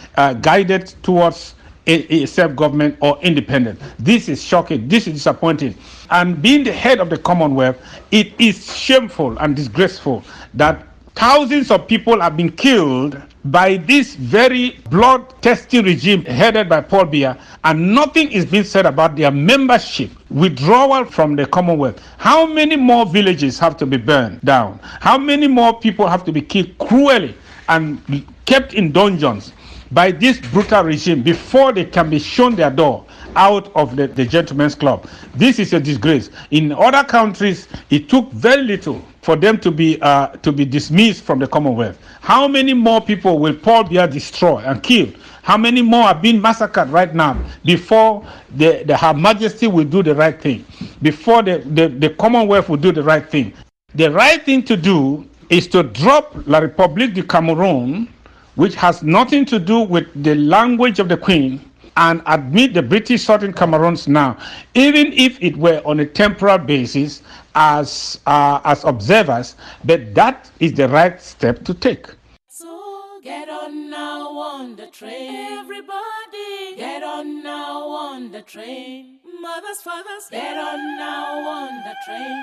guided towards a self-government or independent. This is shocking. This is disappointing. And being the head of the Commonwealth, it is shameful and disgraceful that thousands of people have been killed by this very bloodthirsty regime headed by Paul Biya, and nothing is being said about their membership, withdrawal from the Commonwealth. How many more villages have to be burned down? How many more people have to be killed cruelly and kept in dungeons by this brutal regime before they can be shown their door out of the gentleman's club? This is a disgrace. In other countries, it took very little for them to be dismissed from the Commonwealth. How many more people will Paul Biya destroy and kill? How many more are being massacred right now before Her Majesty will do the right thing, before the Commonwealth will do the right thing? The right thing to do is to drop La République du Cameroun, which has nothing to do with the language of the Queen, and admit the British Southern Cameroons now, even if it were on a temporal basis as observers, but that is the right step to take. So get on now on the train. Everybody get on now on the train. Mothers, fathers, get on now on the train.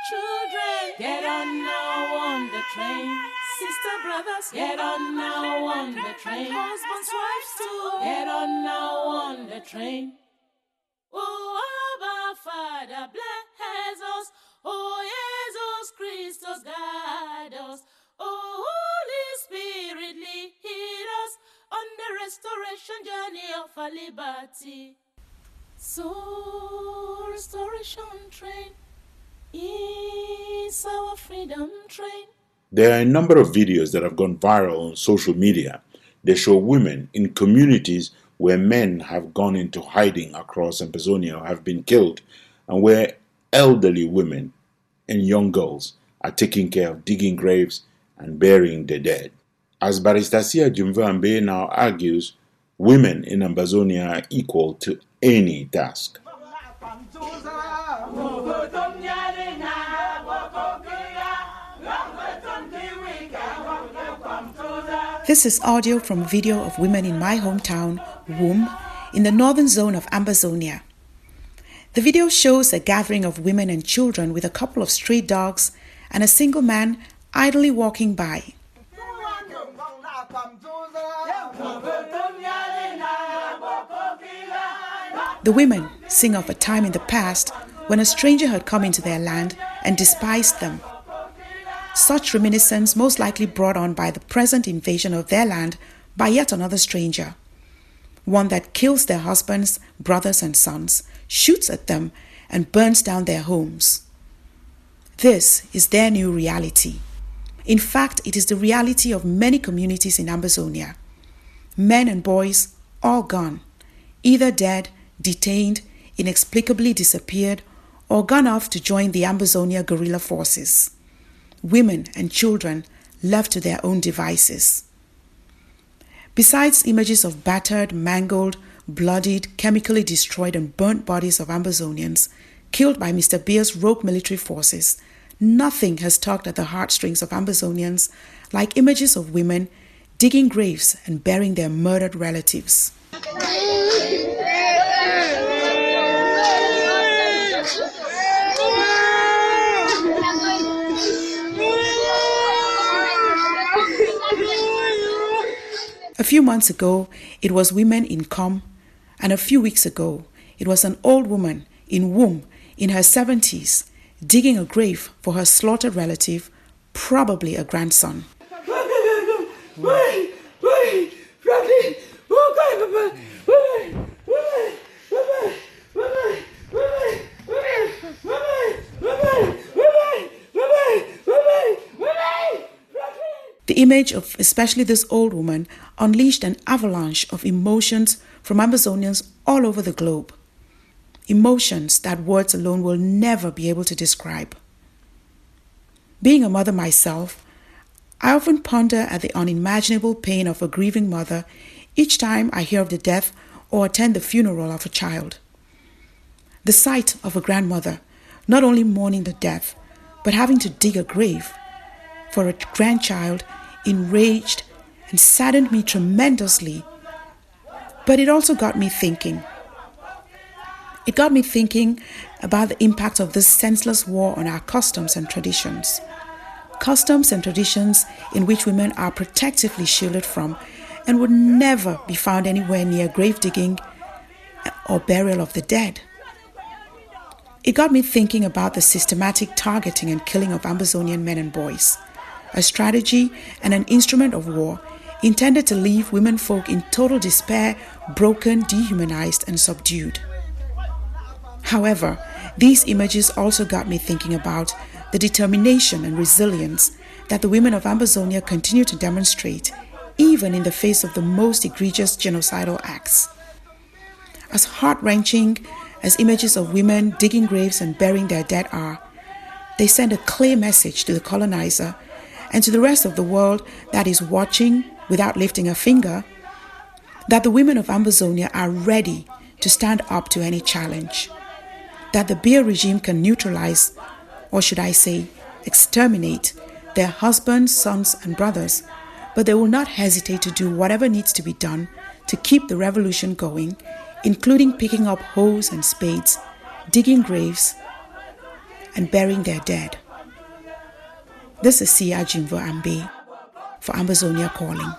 Children, get on now on the train. Sister, brothers, get on now on the train. Husbands, wives too, get on now on the train. Oh, Abba, Father, bless us. Oh, Jesus Christus, guide us. Oh, Holy Spirit, lead us on the restoration journey of our liberty. So, restoration train is our freedom train. There are a number of videos that have gone viral on social media. They show women in communities where men have gone into hiding across Ambazonia or have been killed, and where elderly women and young girls are taking care of digging graves and burying the dead. As Barrister Sia Jumvambe now argues, women in Ambazonia are equal to any task. This is audio from a video of women in my hometown, Wum, in the northern zone of Ambazonia. The video shows a gathering of women and children with a couple of stray dogs and a single man idly walking by. The women sing of a time in the past when a stranger had come into their land and despised them. Such reminiscence most likely brought on by the present invasion of their land by yet another stranger, one that kills their husbands, brothers and sons, shoots at them and burns down their homes. This is their new reality. In fact, it is the reality of many communities in Ambazonia. Men and boys all gone, either dead, detained, inexplicably disappeared, or gone off to join the Ambazonia guerrilla forces. Women and children left to their own devices. Besides images of battered, mangled, bloodied, chemically destroyed and burnt bodies of Ambazonians killed by Mr. Bia's rogue military forces, nothing has tugged at the heartstrings of Ambazonians like images of women digging graves and burying their murdered relatives. A few months ago, it was women in Com, and a few weeks ago, it was an old woman in Wum in her 70s digging a grave for her slaughtered relative, probably a grandson. The image of especially this old woman unleashed an avalanche of emotions from Ambazonians all over the globe. Emotions that words alone will never be able to describe. Being a mother myself, I often ponder at the unimaginable pain of a grieving mother each time I hear of the death or attend the funeral of a child. The sight of a grandmother not only mourning the death, but having to dig a grave for a grandchild enraged and saddened me tremendously. But it also got me thinking. It got me thinking about the impact of this senseless war on our customs and traditions. Customs and traditions in which women are protectively shielded from and would never be found anywhere near grave digging or burial of the dead. It got me thinking about the systematic targeting and killing of Ambazonian men and boys, a strategy and an instrument of war intended to leave women folk in total despair, broken, dehumanized, and subdued. However, these images also got me thinking about the determination and resilience that the women of Ambazonia continue to demonstrate, even in the face of the most egregious genocidal acts. As heart-wrenching as images of women digging graves and burying their dead are, they send a clear message to the colonizer and to the rest of the world that is watching without lifting a finger, that the women of Ambazonia are ready to stand up to any challenge, that the Biya regime can neutralize, or should I say, exterminate their husbands, sons, and brothers, but they will not hesitate to do whatever needs to be done to keep the revolution going, including picking up hoes and spades, digging graves, and burying their dead. This is Sia Jimbo Ambe for Ambazonia Calling.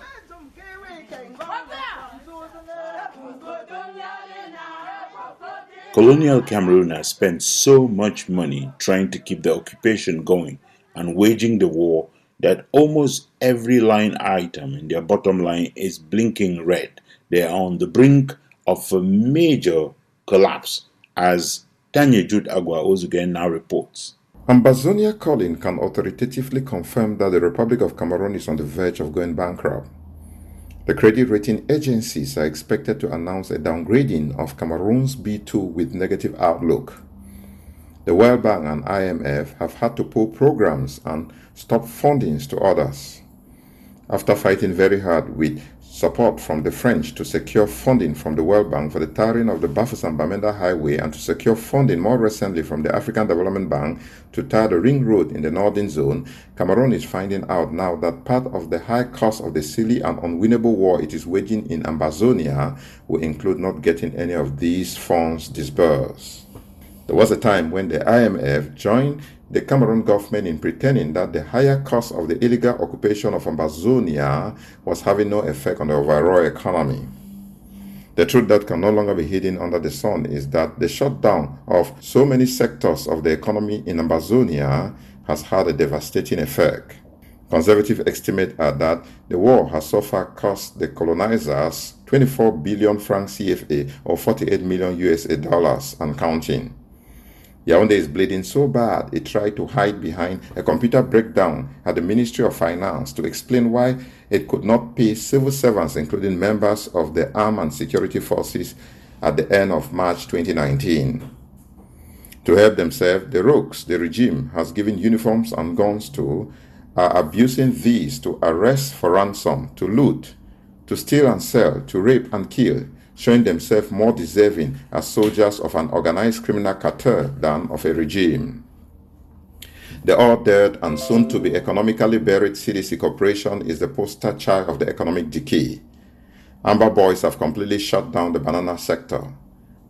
Colonial Cameroon has spent so much money trying to keep the occupation going and waging the war that almost every line item in their bottom line is blinking red. They are on the brink of a major collapse, as Tanya Jude Agua Ozugen now reports. Ambazonia Calling can authoritatively confirm that the Republic of Cameroon is on the verge of going bankrupt. The credit rating agencies are expected to announce a downgrading of Cameroon's B2 with negative outlook. The World Bank and IMF have had to pull programs and stop fundings to others. After fighting very hard with support from the French to secure funding from the World Bank for the tarring of the Bafoussam-Bamenda Highway and to secure funding more recently from the African Development Bank to tar the ring road in the northern zone, Cameroon is finding out now that part of the high cost of the silly and unwinnable war it is waging in Ambazonia will include not getting any of these funds disbursed. There was a time when the IMF joined the Cameroon government in pretending that the higher cost of the illegal occupation of Ambazonia was having no effect on the overall economy. The truth that can no longer be hidden under the sun is that the shutdown of so many sectors of the economy in Ambazonia has had a devastating effect. Conservative estimates are that the war has so far cost the colonizers 24 billion francs CFA or 48 million USA dollars and counting. Yaoundé is bleeding so bad it tried to hide behind a computer breakdown at the Ministry of Finance to explain why it could not pay civil servants, including members of the armed and security forces, at the end of March 2019. To help themselves, the rogues the regime has given uniforms and guns to are abusing these to arrest for ransom, to loot, to steal and sell, to rape and kill, showing themselves more deserving as soldiers of an organized criminal cartel than of a regime. The all-dead and soon-to-be economically buried CDC Corporation is the poster child of the economic decay. Amber Boys have completely shut down the banana sector.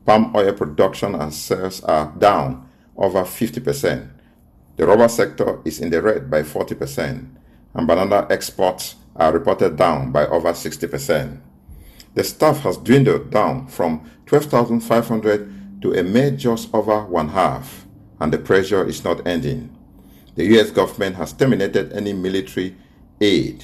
Palm oil production and sales are down over 50%. The rubber sector is in the red by 40%, and banana exports are reported down by over 60%. The staff has dwindled down from 12,500 to a mere just over one half, and the pressure is not ending. The US government has terminated any military aid.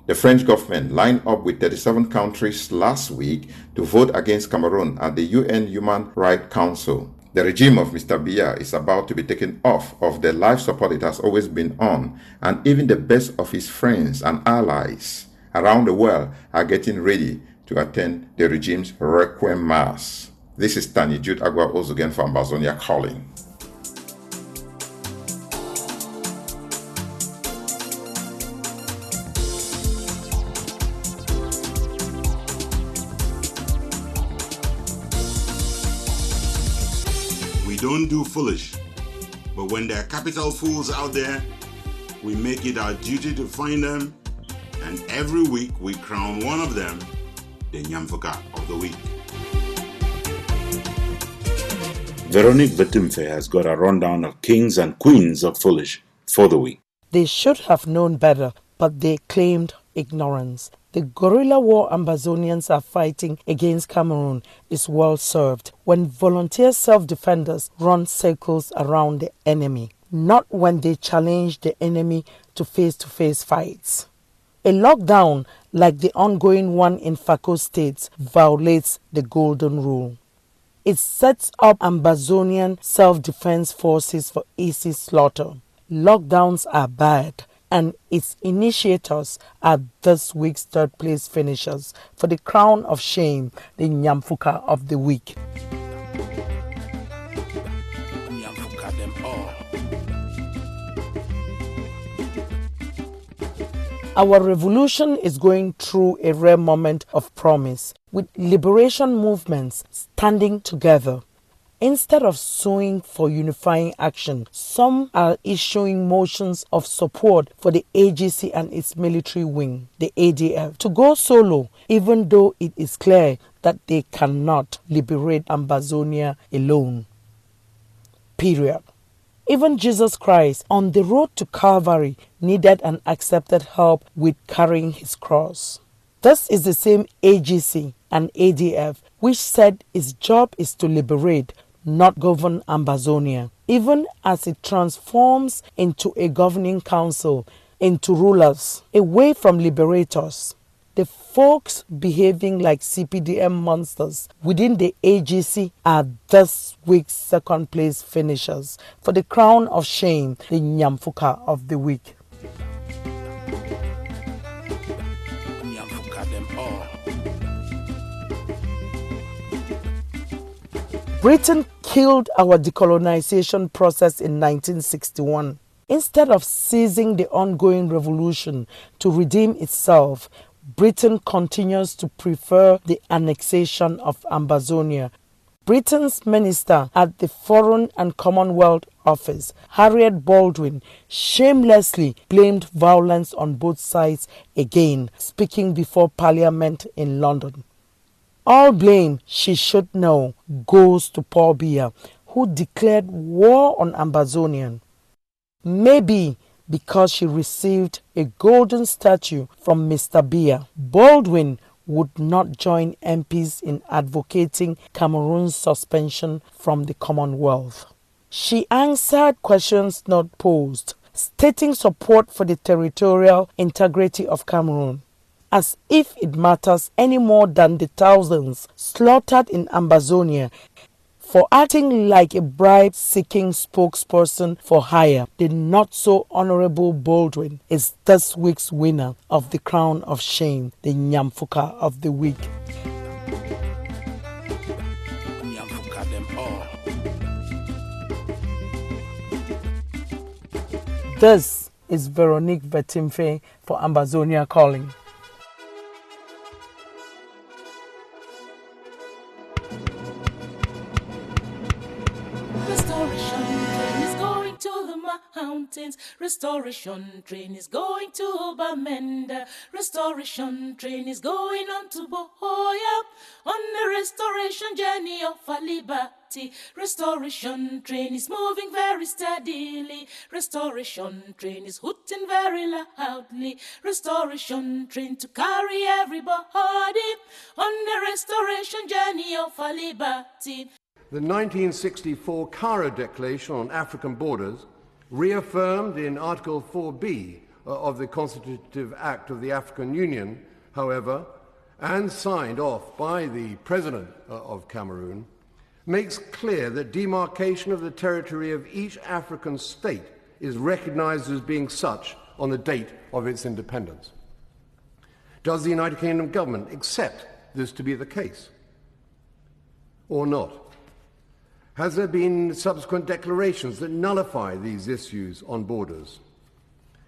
The French government lined up with 37 countries last week to vote against Cameroon at the UN Human Rights Council. The regime of Mr. Biya is about to be taken off of the life support it has always been on, and even the best of his friends and allies around the world are getting ready to attend the regime's Requiem Mass. This is Tanya Jude Agua Ozugen for Ambazonia Calling. We don't do foolish, but when there are capital fools out there, we make it our duty to find them, and every week we crown one of them the Nyamfuka of the Week. Veronique Vetumfe has got a rundown of kings and queens of foolish for the week. They should have known better, but they claimed ignorance. The guerrilla war Ambazonians are fighting against Cameroon is well served when volunteer self-defenders run circles around the enemy, not when they challenge the enemy to face-to-face fights. A lockdown like the ongoing one in FAKO states violates the golden rule. It sets up Ambazonian self-defense forces for easy slaughter. Lockdowns are bad, and its initiators are this week's third place finishers for the crown of shame, the Nyamfuka of the Week. Our revolution is going through a rare moment of promise, with liberation movements standing together. Instead of suing for unifying action, some are issuing motions of support for the AGC and its military wing, the ADF, to go solo, even though it is clear that they cannot liberate Ambazonia alone. Period. Even Jesus Christ, on the road to Calvary, needed and accepted help with carrying his cross. This is the same AGC and ADF which said its job is to liberate, not govern Ambazonia, even as it transforms into a governing council, into rulers, away from liberators. The folks behaving like CPDM monsters within the AGC are this week's second place finishers for the crown of shame, the Nyamfuka of the week. Britain killed our decolonization process in 1961. Instead of seizing the ongoing revolution to redeem itself, Britain continues to prefer the annexation of Ambazonia. Britain's minister at the Foreign and Commonwealth Office, Harriet Baldwin, shamelessly blamed violence on both sides again, speaking before Parliament in London. All blame, she should know, goes to Paul Biya, who declared war on Ambazonian. Maybe because she received a golden statue from Mr. Biya, Baldwin would not join MPs in advocating Cameroon's suspension from the Commonwealth. She answered questions not posed, stating support for the territorial integrity of Cameroon, as if it matters any more than the thousands slaughtered in Ambazonia. For acting like a bribe-seeking spokesperson for hire, the not-so-honorable Baldwin is this week's winner of the crown of shame, the Nyamfuka of the week. Nyamfuka them all. This is Veronique Vetimfe for Ambazonia Calling. Restoration train is going to Bamenda. Restoration train is going on to Boya on the restoration journey of our liberty. Restoration train is moving very steadily. Restoration train is hooting very loudly. Restoration train to carry everybody on the restoration journey of our liberty. The 1964 Cairo Declaration on African Borders, reaffirmed in Article 4B of the Constitutive Act of the African Union, however, and signed off by the President of Cameroon, makes clear that demarcation of the territory of each African state is recognized as being such on the date of its independence. Does the United Kingdom government accept this to be the case, or not? Has there been subsequent declarations that nullify these issues on borders?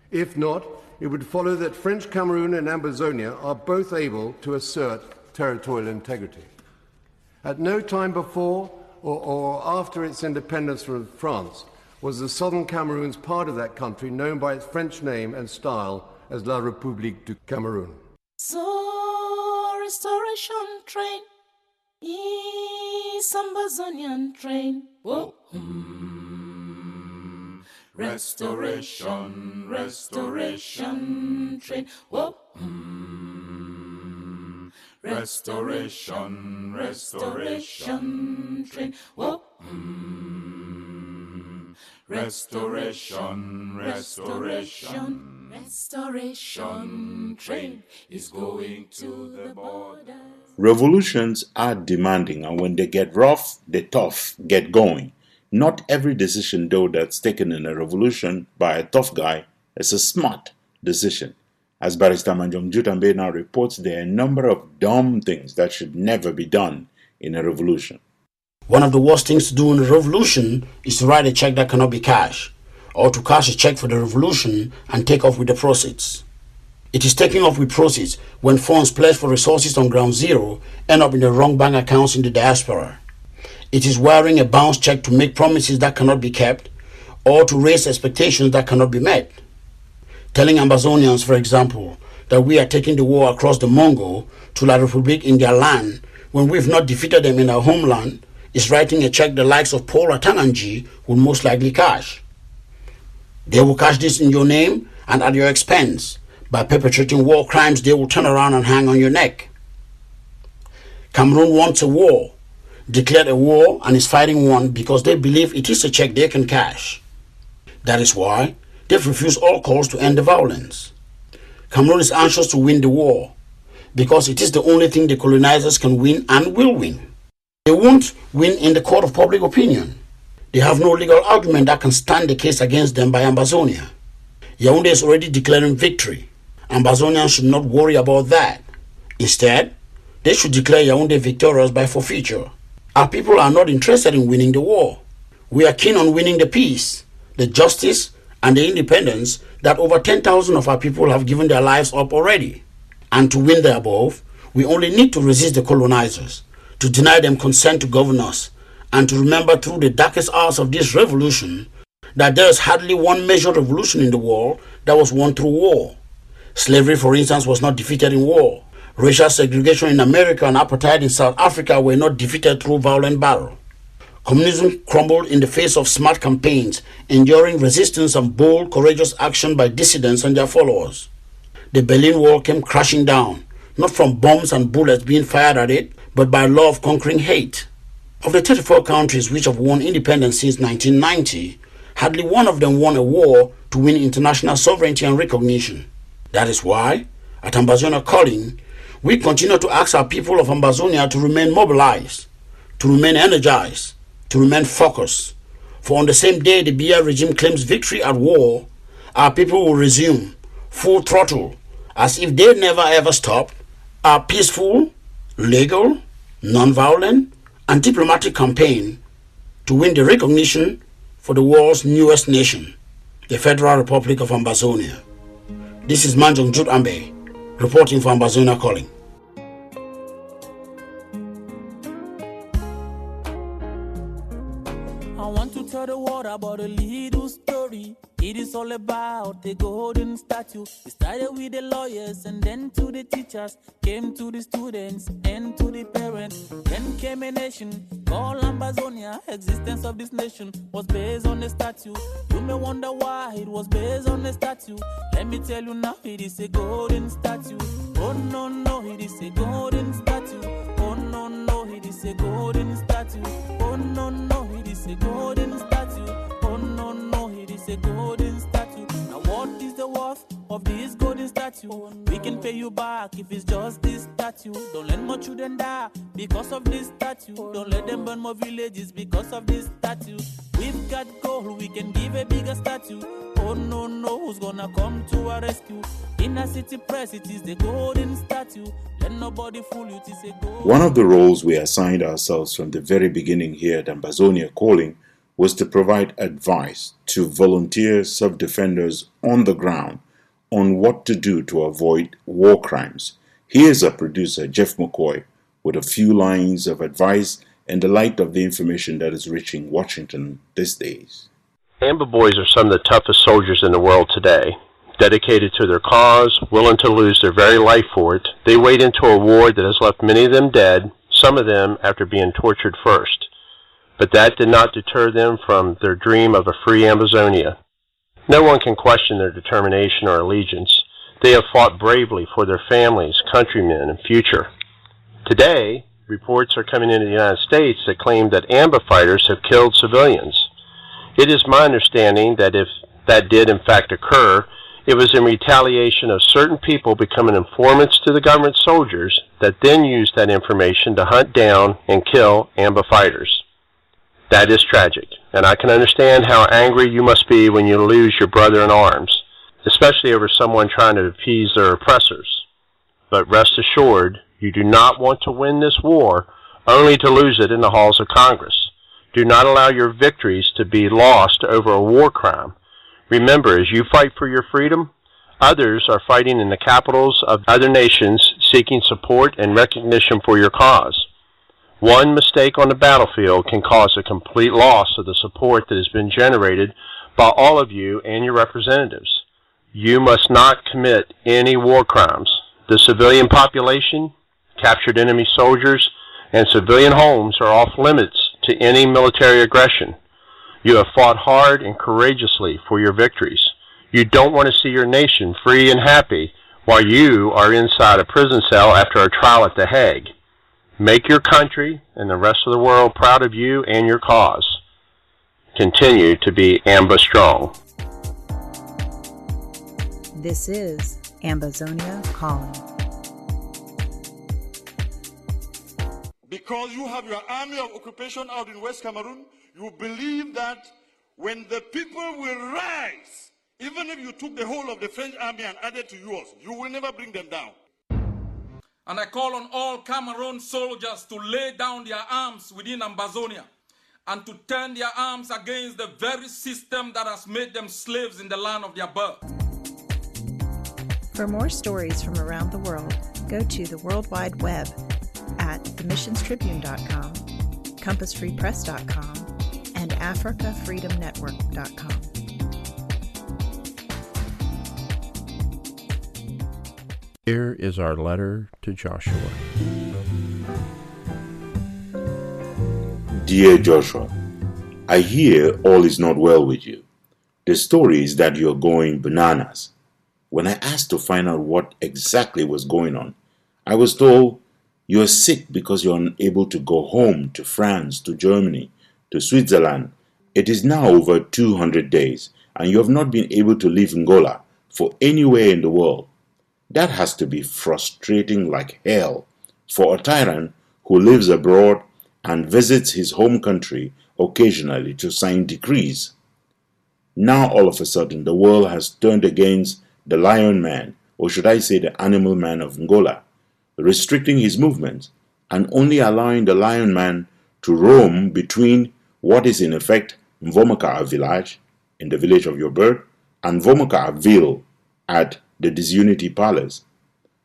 If not, it would follow that French Cameroon and Ambazonia are both able to assert territorial integrity. At no time before or after its independence from France was the southern Cameroons part of that country known by its French name and style as La République du Cameroun. So, restoration train is Ambazonian train. Whoa. Restoration, restoration train. Whoa. Restoration, restoration train. Whoa. Restoration, restoration, restoration train is going to the border. Revolutions are demanding, and when they get rough, the tough get going. Not every decision, though, that's taken in a revolution by a tough guy is a smart decision. As Barrister Manjom Jutambe now reports, there are a number of dumb things that should never be done in a revolution. One of the worst things to do in a revolution is to write a check that cannot be cashed, or to cash a check for the revolution and take off with the proceeds. It is taking off with proceeds when funds pledged for resources on ground zero end up in the wrong bank accounts in the diaspora. It is wiring a bounce check to make promises that cannot be kept or to raise expectations that cannot be met. Telling Ambazonians, for example, that we are taking the war across the Mongo to La Republique in their land when we've not defeated them in our homeland is writing a check the likes of Paul Atananji will most likely cash. They will cash this in your name and at your expense. By perpetrating war crimes, they will turn around and hang on your neck. Cameroon wants a war, declared a war, and is fighting one because they believe it is a check they can cash. That is why they've refused all calls to end the violence. Cameroon is anxious to win the war because it is the only thing the colonizers can win and will win. They won't win in the court of public opinion. They have no legal argument that can stand the case against them by Ambazonia. Yaoundé is already declaring victory. Ambazonians should not worry about that. Instead, they should declare Yaoundé victorious by forfeiture. Our people are not interested in winning the war. We are keen on winning the peace, the justice, and the independence that over 10,000 of our people have given their lives up already. And to win the above, we only need to resist the colonizers, to deny them consent to govern us, and to remember through the darkest hours of this revolution that there is hardly one major revolution in the world that was won through war. Slavery, for instance, was not defeated in war. Racial segregation in America and apartheid in South Africa were not defeated through violent battle. Communism crumbled in the face of smart campaigns, enduring resistance and bold, courageous action by dissidents and their followers. The Berlin Wall came crashing down, not from bombs and bullets being fired at it, but by law of conquering hate. Of the 34 countries which have won independence since 1990, hardly one of them won a war to win international sovereignty and recognition. That is why, at Ambazonia Calling, we continue to ask our people of Ambazonia to remain mobilized, to remain energized, to remain focused. For on the same day the Biya regime claims victory at war, our people will resume, full throttle, as if they never ever stopped, our peaceful, legal, non-violent, and diplomatic campaign to win the recognition for the world's newest nation, the Federal Republic of Ambazonia. This is Manjong Jut Ambe, reporting for Ambazonia Calling. I want to tell the world about a little story. It is all about the golden statue. It started with the lawyers and then to the teachers, came to the students and to the parents. Then came a nation called Ambazonia. Existence of this nation was based on the statue. You may wonder why it was based on the statue. Let me tell you now, it is a golden statue. Oh no, no, it is a golden statue. Oh no, no, it is a golden statue. Oh no, no, it is a golden statue. Oh no, no, it is a golden statue. Now what is the worth of this golden statue? We can pay you back if it's just this statue. Don't let more children die because of this statue. Don't let them burn more villages because of this statue. We've got gold, we can give a bigger statue. Oh no, no, who's gonna come to our rescue? In a city press, it is the golden statue. Let nobody fool you, it is a golden. One of the roles we assigned ourselves from the very beginning here at Ambazonia Calling was to provide advice to volunteer self-defenders on the ground on what to do to avoid war crimes. Here's our producer, Jeff McCoy, with a few lines of advice in the light of the information that is reaching Washington these days. Amba boys are some of the toughest soldiers in the world today. Dedicated to their cause, willing to lose their very life for it, they wade into a war that has left many of them dead, some of them after being tortured first. But that did not deter them from their dream of a free Ambazonia. No one can question their determination or allegiance. They have fought bravely for their families, countrymen, and future. Today, reports are coming into the United States that claim that Amba fighters have killed civilians. It is my understanding that if that did in fact occur, it was in retaliation of certain people becoming informants to the government soldiers that then used that information to hunt down and kill Amba fighters. That is tragic, and I can understand how angry you must be when you lose your brother in arms, especially over someone trying to appease their oppressors. But rest assured, you do not want to win this war only to lose it in the halls of Congress. Do not allow your victories to be lost over a war crime. Remember, as you fight for your freedom, Others are fighting in the capitals of other nations seeking support and recognition for your cause. One mistake on the battlefield can cause a complete loss of the support that has been generated by all of you and your representatives. You must not commit any war crimes. The civilian population, captured enemy soldiers, and civilian homes are off limits to any military aggression. You have fought hard and courageously for your victories. You don't want to see your nation free and happy while you are inside a prison cell after a trial at The Hague. Make your country and the rest of the world proud of you and your cause. Continue to be Amba strong. This is Ambazonia Calling. Because you have your army of occupation out in West Cameroon, you believe that when the people will rise, even if you took the whole of the French army and added to yours, you will never bring them down. And I call on all Cameroon soldiers to lay down their arms within Ambazonia and to turn their arms against the very system that has made them slaves in the land of their birth. For more stories from around the world, go to the World Wide Web at themissionstribune.com, compassfreepress.com, and africafreedomnetwork.com. Here is our letter to Joshua. Dear Joshua, I hear all is not well with you. The story is that you're going bananas. When I asked to find out what exactly was going on, I was told you're sick because you're unable to go home to France, to Germany, to Switzerland. It is now over 200 days and you have not been able to leave Angola for anywhere in the world. That has to be frustrating like hell for a tyrant who lives abroad and visits his home country occasionally to sign decrees. Now all of a sudden the world has turned against the lion man, or should I say the animal man of Angola, restricting his movements and only allowing the lion man to roam between what is in effect Mvomoka village, in the village of your birth, and Mvomoka ville at the Disunity Palace.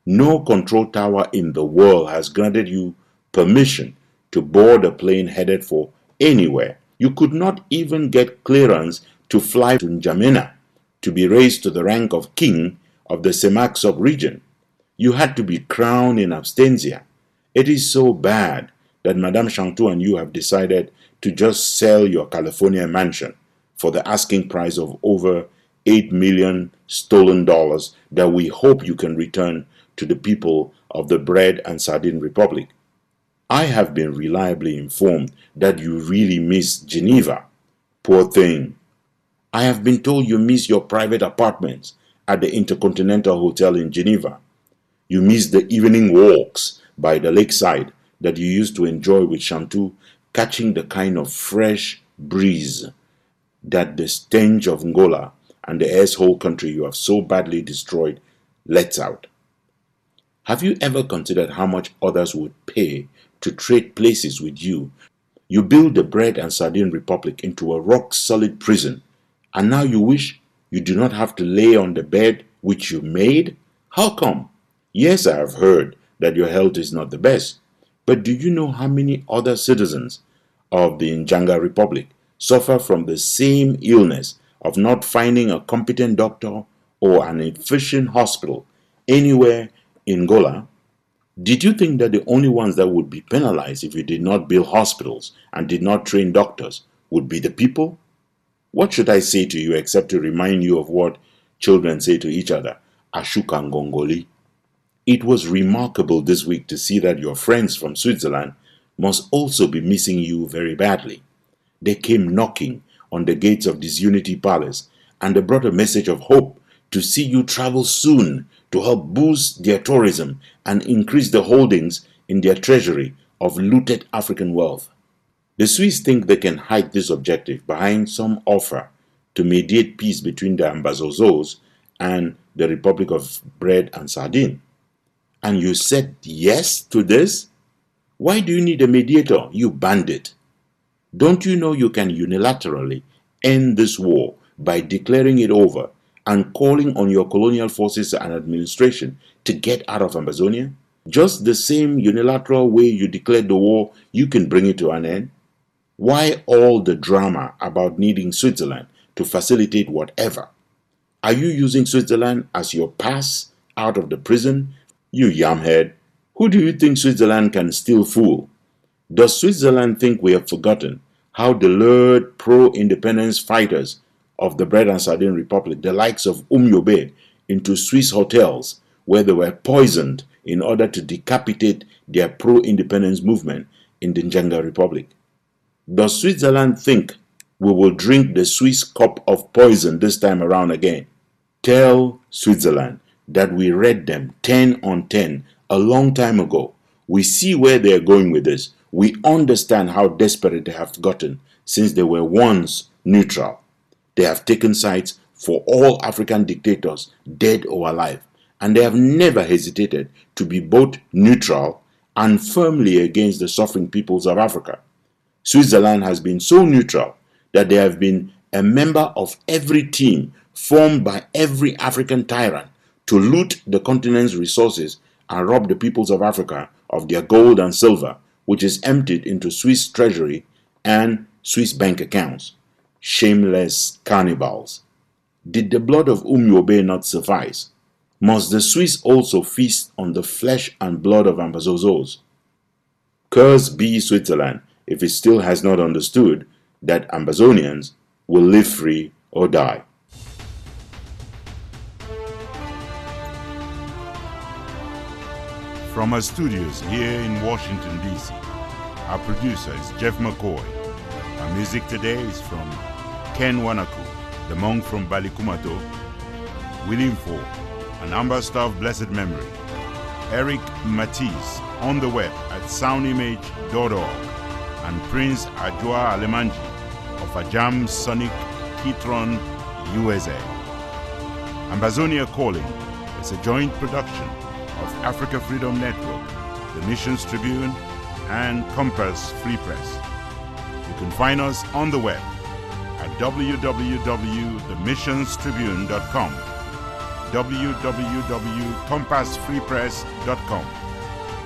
No control tower in the world has granted you permission to board a plane headed for anywhere. You could not even get clearance to fly to N'Djamena to be raised to the rank of king of the Semak sub-region. You had to be crowned in absentia. It is so bad that Madame Chantou and you have decided to just sell your California mansion for the asking price of over $8 million stolen dollars that we hope you can return to the people of the Bread and Sardine Republic. I have been reliably informed that you really miss Geneva. Poor thing. I have been told you miss your private apartments at the Intercontinental Hotel in Geneva. You miss the evening walks by the lakeside that you used to enjoy with Chantou, catching the kind of fresh breeze that the stench of Angola and the asshole country you have so badly destroyed lets out. Have you ever considered how much others would pay to trade places with you? You build the Bread and Sardine Republic into a rock-solid prison, and now you wish you do not have to lay on the bed which you made? How come? Yes, I have heard that your health is not the best, but do you know how many other citizens of the Njanga Republic suffer from the same illness of not finding a competent doctor or an efficient hospital anywhere in Angola? Did you think that the only ones that would be penalized if you did not build hospitals and did not train doctors would be the people? What should I say to you except to remind you of what children say to each other, Ashuka Ngongoli? It was remarkable this week to see that your friends from Switzerland must also be missing you very badly. They came knocking on the gates of Disunity Palace and they brought a message of hope to see you travel soon to help boost their tourism and increase the holdings in their treasury of looted African wealth. The Swiss think they can hide this objective behind some offer to mediate peace between the Ambazozos and the Republic of Bread and Sardine. And you said yes to this? Why do you need a mediator, you bandit? Don't you know you can unilaterally end this war by declaring it over and calling on your colonial forces and administration to get out of Ambazonia? Just the same unilateral way you declared the war, you can bring it to an end? Why all the drama about needing Switzerland to facilitate whatever? Are you using Switzerland as your pass out of the prison? You yamhead. Who do you think Switzerland can still fool? Does Switzerland think we have forgotten how the lured pro-independence fighters of the Bread and Sardine Republic, the likes of Yobe, into Swiss hotels where they were poisoned in order to decapitate their pro-independence movement in the Njanga Republic? Does Switzerland think we will drink the Swiss cup of poison this time around again? Tell Switzerland that we read them 10 on 10 a long time ago. We see where they are going with this. We understand how desperate they have gotten since they were once neutral. They have taken sides for all African dictators, dead or alive, and they have never hesitated to be both neutral and firmly against the suffering peoples of Africa. Switzerland has been so neutral that they have been a member of every team formed by every African tyrant to loot the continent's resources and rob the peoples of Africa of their gold and silver, which is emptied into Swiss treasury and Swiss bank accounts. Shameless cannibals. Did the blood of Yobe not suffice? Must the Swiss also feast on the flesh and blood of Ambazozos? Curse be Switzerland if it still has not understood that Ambazonians will live free or die. From our studios here in Washington, D.C., our producer is Jeff McCoy. Our music today is from Ken Wanaku, the monk from Balikumato, William Ford, an ambassador of blessed memory, Eric Matisse on the web at soundimage.org, and Prince Ajua Alemanji of Ajam Sonic Kitron, USA. Ambazonia Calling is a joint production of Africa Freedom Network, the Missions Tribune, and Compass Free Press. You can find us on the web at www.themissionstribune.com, www.compassfreepress.com,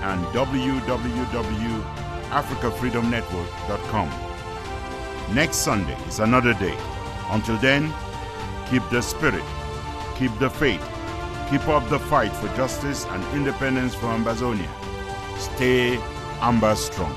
and www.africafreedomnetwork.com. Next Sunday is another day. Until then, keep the spirit, keep the faith, keep up the fight for justice and independence for Ambazonia. Stay Amba strong.